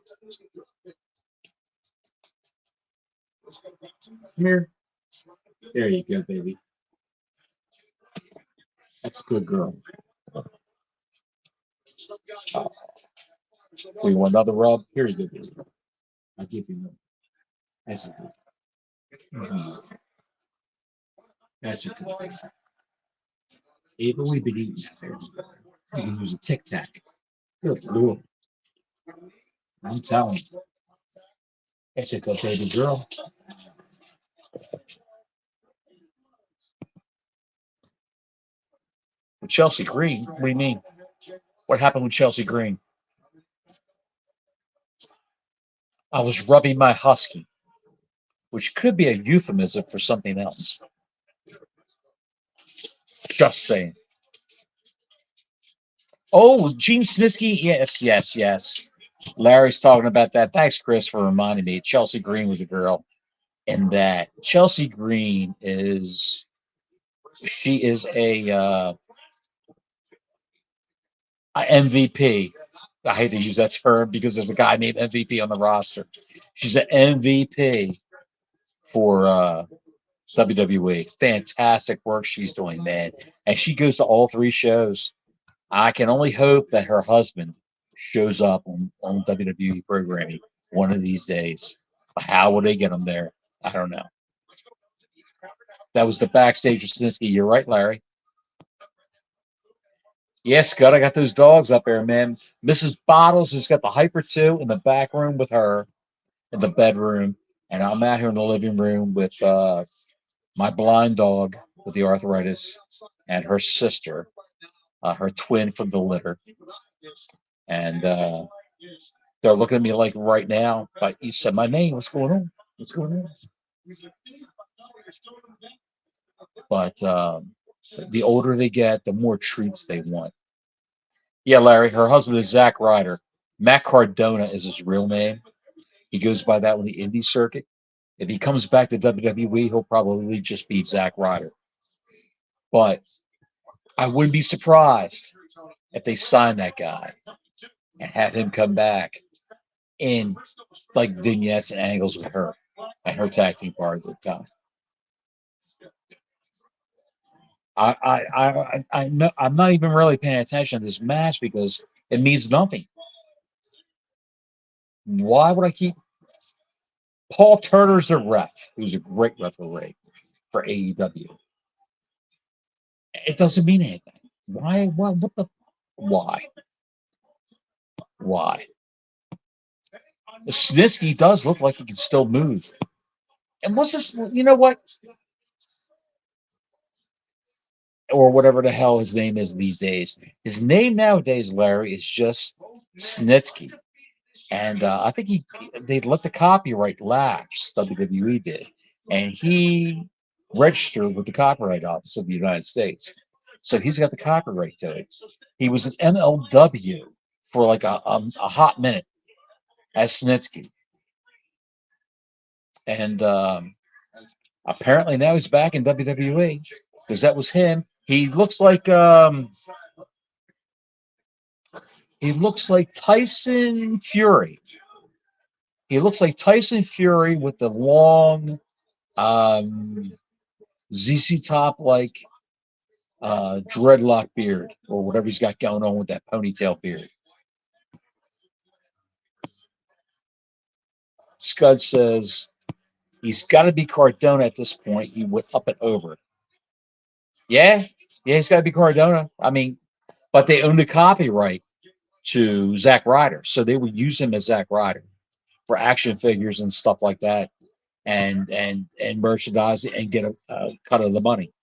Come here. There you go, baby. That's a good girl. We want another rub? Here you go, baby. I'll give you one. That's a good. Mhm. That's a good thing. Ava, we've been eating that there. You can use a Tic Tac. Good Lord. I'm telling you. That's a good baby girl. With Chelsea Green? What do you mean? What happened with Chelsea Green? I was rubbing my husky, which could be a euphemism for something else. Just saying. Oh, Gene Snitsky? Yes, yes, yes. Larry's talking about that. Thanks, Chris, for reminding me. Chelsea Green was a girl. And that Chelsea Green she is a MVP. I hate to use that term because there's a guy named MVP on the roster. She's an MVP for WWE. Fantastic work she's doing, man. And she goes to all three shows. I can only hope that her husband shows up on WWE programming one of these days. How will they get him there? I don't know. That was the backstage of Snitsky. You're right, Larry. Yes, Scott, I got those dogs up there, man. Mrs. Bottles has got the Hyper 2 in the back room with her in the bedroom. And I'm out here in the living room with my blind dog with the arthritis and her sister, her twin from the litter. And they're looking at me like right now, but you said my name. What's going on? What's going on? But the older they get, the more treats they want. Yeah, Larry, her husband is Zack Ryder. Matt Cardona is his real name. He goes by that on the indie circuit. If he comes back to WWE, he'll probably just be Zack Ryder. But I wouldn't be surprised if they sign that guy and have him come back in like vignettes and angles with her and her tag team partners at the time. I'm not even really paying attention to this match because it means nothing. Why would I keep Paul Turner's the ref, who's a great referee for AEW? It doesn't mean anything. Why? What the? Why? Why? Snitsky does look like he can still move. And what's this? You know what? Or whatever the hell his name is these days. His name nowadays, Larry, is just Snitsky. And I think they let the copyright lapse. WWE did, and he registered with the Copyright Office of the United States, so he's got the copyright to it. He was an MLW for like a hot minute as Snitsky, and apparently now he's back in WWE because that was him. He looks like Tyson Fury. He looks like Tyson Fury with the long ZZ Top like dreadlock beard or whatever he's got going on with that ponytail beard. Scud says he's got to be Cardona at this point. He went up and over. Yeah, he's got to be Cardona. I mean, but they own the copyright to Zack Ryder, so they would use him as Zack Ryder for action figures and stuff like that, and merchandise and get a cut of the money.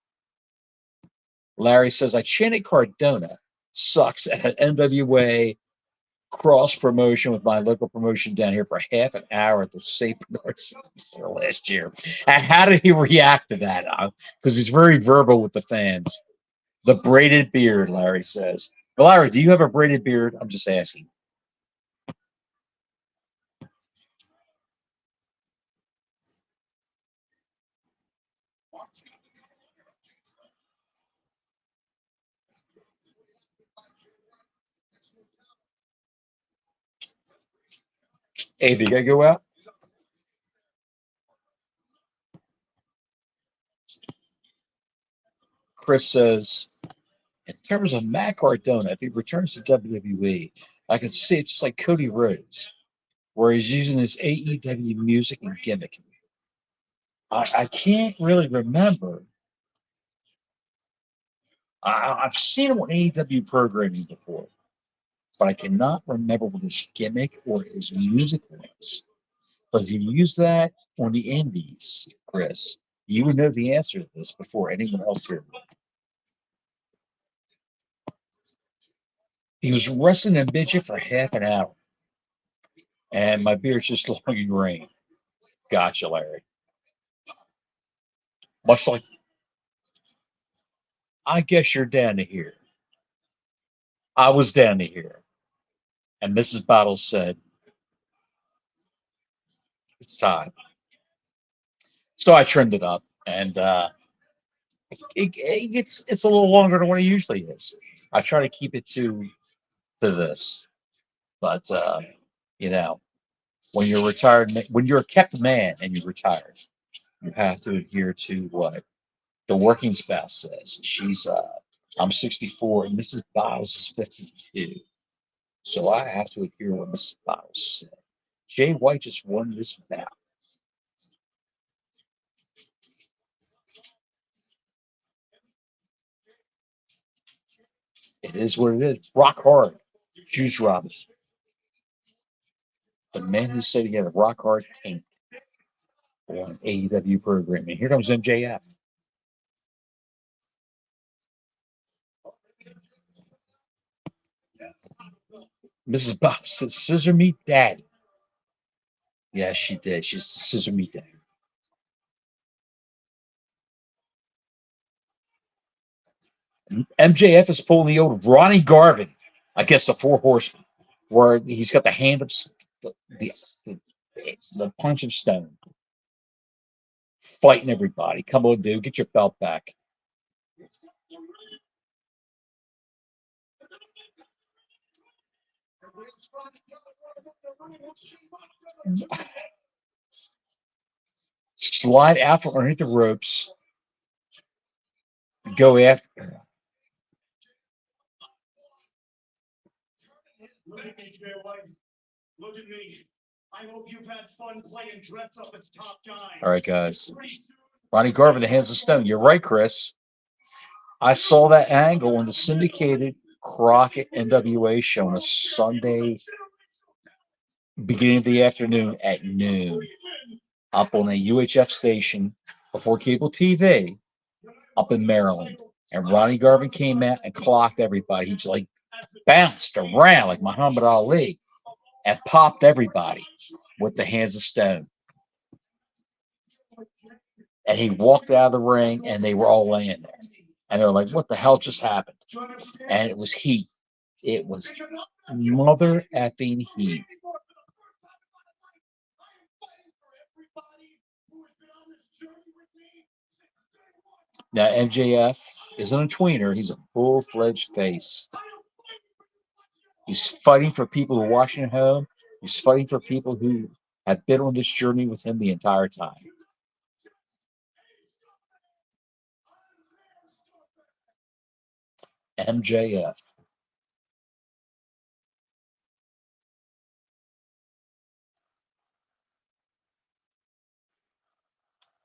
Larry says I chanted Cardona sucks at NWA cross promotion with my local promotion down here for half an hour at the St. Bernard Center last year. And how did he react to that? Because he's very verbal with the fans. The braided beard, Larry says. Well, Larry, do you have a braided beard? I'm just asking. Hey, you gotta go out? Chris says, in terms of Matt Cardona, if he returns to WWE, I can see it's just like Cody Rhodes, where he's using his AEW music and gimmick. I can't really remember. I've seen him on AEW programming before, but I cannot remember what his gimmick or his music was. But he used that on the Indies, Chris. You would know the answer to this before anyone else here. He was wrestling a midget for half an hour, and my beard's just long and green. Gotcha, Larry. Much like, I guess you're down to here. I was down to here. And Mrs. Battles said, it's time. So I trimmed it up, and it's a little longer than what it usually is. I try to keep it to this, but you know, when you're retired, when you're a kept man and you're retired, you have to adhere to what the working spouse says. I'm 64 and Mrs. Biles is 52, so I have to adhere to what Mrs. Biles said. Jay White just won this bout. It is what it is. Rock hard. Juice Robinson. The man who said he had a rock hard taint on AEW programming. Here comes MJF. Mrs. Bob said, Scissor Meat Daddy. Yeah, she did. She's Scissor Meat Daddy. MJF is pulling the old Ronnie Garvin, I guess the Four Horsemen, where he's got the hand of the, the punch of stone, fighting everybody. Come on, dude, get your belt back. Slide out from underneath the ropes. Go after. Look at me, Jay White. Look at me. I hope you've had fun playing dress up as top guy. All right, guys. Ronnie Garvin, the hands of stone. You're right, Chris. I saw that angle on the syndicated Crockett NWA show on a Sunday beginning of the afternoon at noon, up on a UHF station before cable TV up in Maryland. And Ronnie Garvin came out and clocked everybody. He's like bounced around like Muhammad Ali and popped everybody with the hands of stone. And he walked out of the ring and they were all laying there. And they're like, what the hell just happened? And it was heat. It was mother effing heat. Now, MJF isn't a tweener. He's a full-fledged face. He's fighting for people who are watching at home. He's fighting for people who have been on this journey with him the entire time. MJF.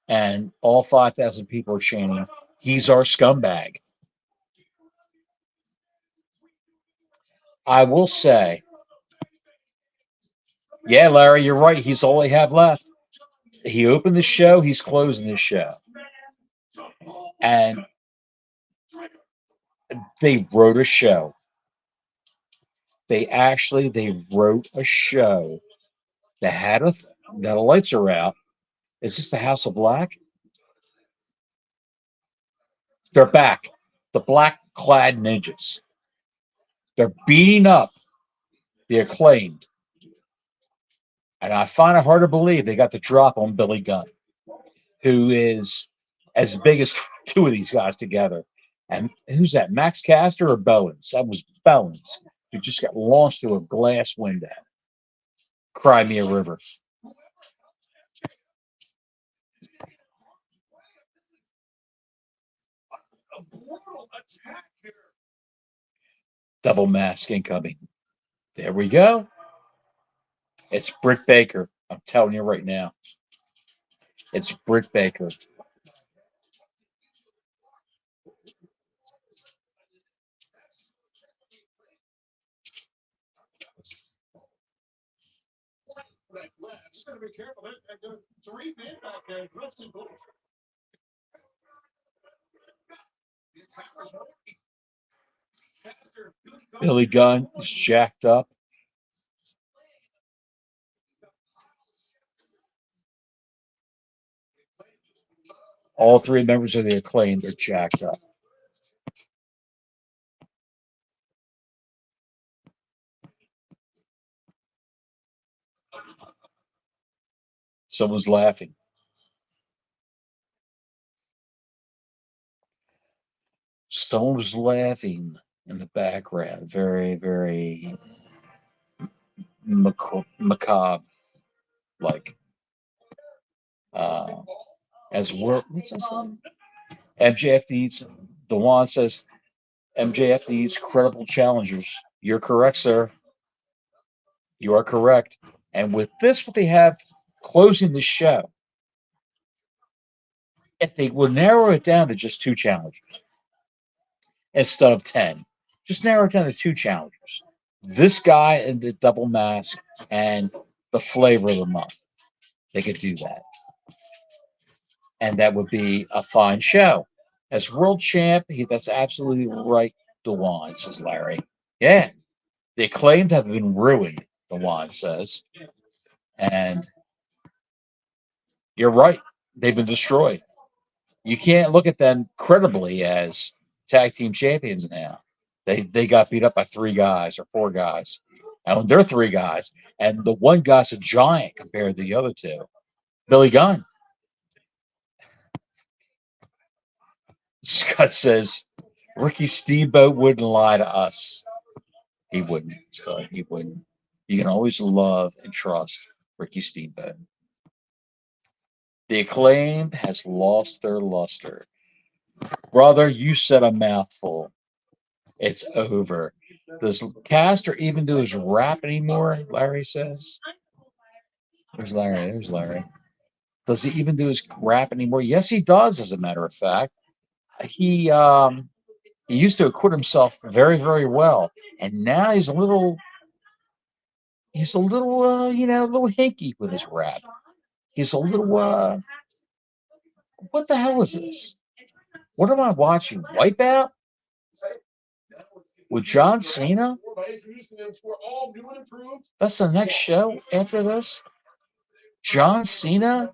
And all 5,000 people are chanting, he's our scumbag. I will say, yeah, Larry, you're right. He's all they have left. He opened the show. He's closing the show. And they wrote a show. They wrote a show that had that the lights are out. Is this the House of Black? They're back. The black clad ninjas. They're beating up the Acclaimed. And I find it hard to believe they got the drop on Billy Gunn, who is as big as two of these guys together. And who's that? Max Caster or Bowens? That was Bowens, who just got launched through a glass window. Cry me a river. Double mask incoming. There we go. It's Britt Baker. I'm telling you right now. It's Britt Baker. Billy Gunn is jacked up. All three members of the Acclaimed are jacked up. Someone's laughing. Someone was laughing in the background. Very, very macabre. Like, as we're, what's that song? MJF needs, Dewan says, MJF needs credible challengers. You're correct, sir. You are correct. And with this, what they have closing the show, if they would narrow it down to just two challengers instead of 10, just narrow it down to two challengers. This guy and the double mask and the flavor of the month. They could do that. And that would be a fine show. As world champ, that's absolutely right, DeWan, says Larry. Yeah. The Acclaimed have been ruined, DeWan says. And you're right. They've been destroyed. You can't look at them credibly as tag team champions now. They got beat up by three guys or four guys. And they're three guys. And the one guy's a giant compared to the other two. Billy Gunn. Scott says Ricky Steamboat wouldn't lie to us. He wouldn't. Scott, he wouldn't. You can always love and trust Ricky Steamboat. The Acclaimed has lost their luster. Brother, you said a mouthful. It's over. Does Caster even do his rap anymore? Larry says. There's Larry. There's Larry. Does he even do his rap anymore? Yes, he does, as a matter of fact. He used to acquit himself very, very well. And now he's a little He's a little, a little hinky with his rap. He's a little, what the hell is this? What am I watching? Wipeout with John Cena? That's the next show after this. John Cena?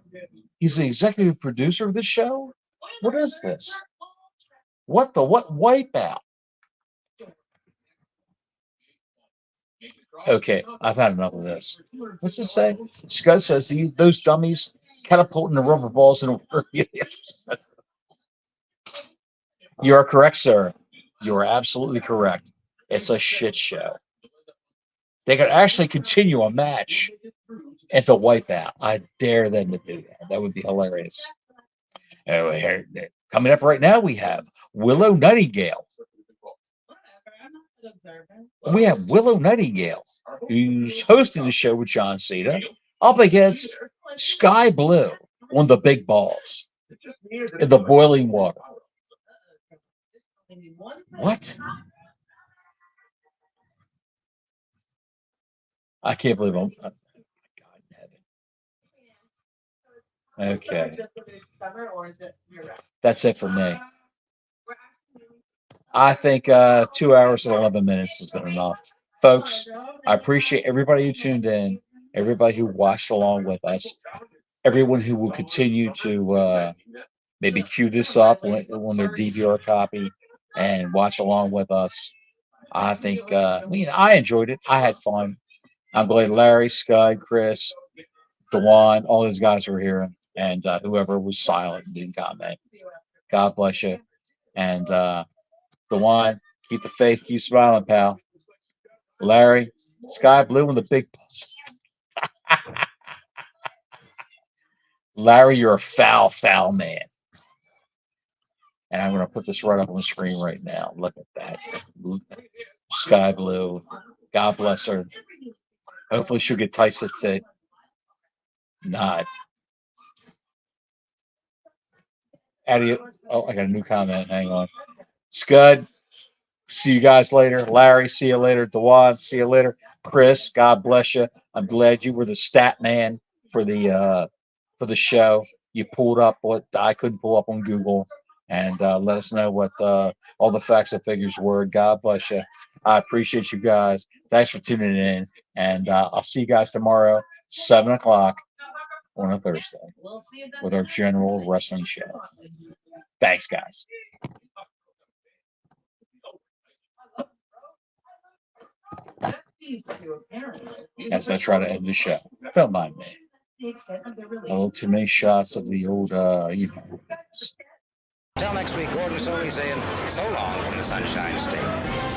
He's the executive producer of the show? What is this? What Wipeout? Okay, I've had enough of this. What's it say? Scott says those dummies catapulting the rubber balls in a You are correct, sir. You are absolutely correct. It's a shit show. They could actually continue a match and to wipe out. I dare them to do that. That would be hilarious. Coming up right now, we have Willow Nightingale. We have Willow Nightingale, who's hosting the show with John Cena, up against Sky Blue on the big balls in the boiling water. What? I can't believe I'm. God in heaven. Okay. That's it for me. I think 2 hours and 11 minutes has been enough. Folks, I appreciate everybody who tuned in, everybody who watched along with us, everyone who will continue to maybe cue this up on their DVR copy and watch along with us. I think, I enjoyed it. I had fun. I'm glad Larry, Scud, Chris, Dewan, all those guys are here, and whoever was silent and didn't comment. God bless you. And Dewan, keep the faith, keep smiling, pal. Larry, Sky Blue and the big balls. Larry, you're a foul, foul man. And I'm going to put this right up on the screen right now. Look at that. Sky Blue. God bless her. Hopefully she'll get Tyson fit. Not. Addie, oh, I got a new comment. Hang on. Scud, see you guys later. Larry, see you later. Dewan, see you later. Chris, God bless you. I'm glad you were the stat man for the show. You pulled up what I couldn't pull up on Google, and let us know what all the facts and figures were. God bless you. I appreciate you guys. Thanks for tuning in, and I'll see you guys tomorrow, 7:00 on a Thursday, with our general wrestling show. Thanks, guys. As I try to end the show, don't mind me. A little too many shots of the old, Till next week, Gordon Soley saying so long from the Sunshine State.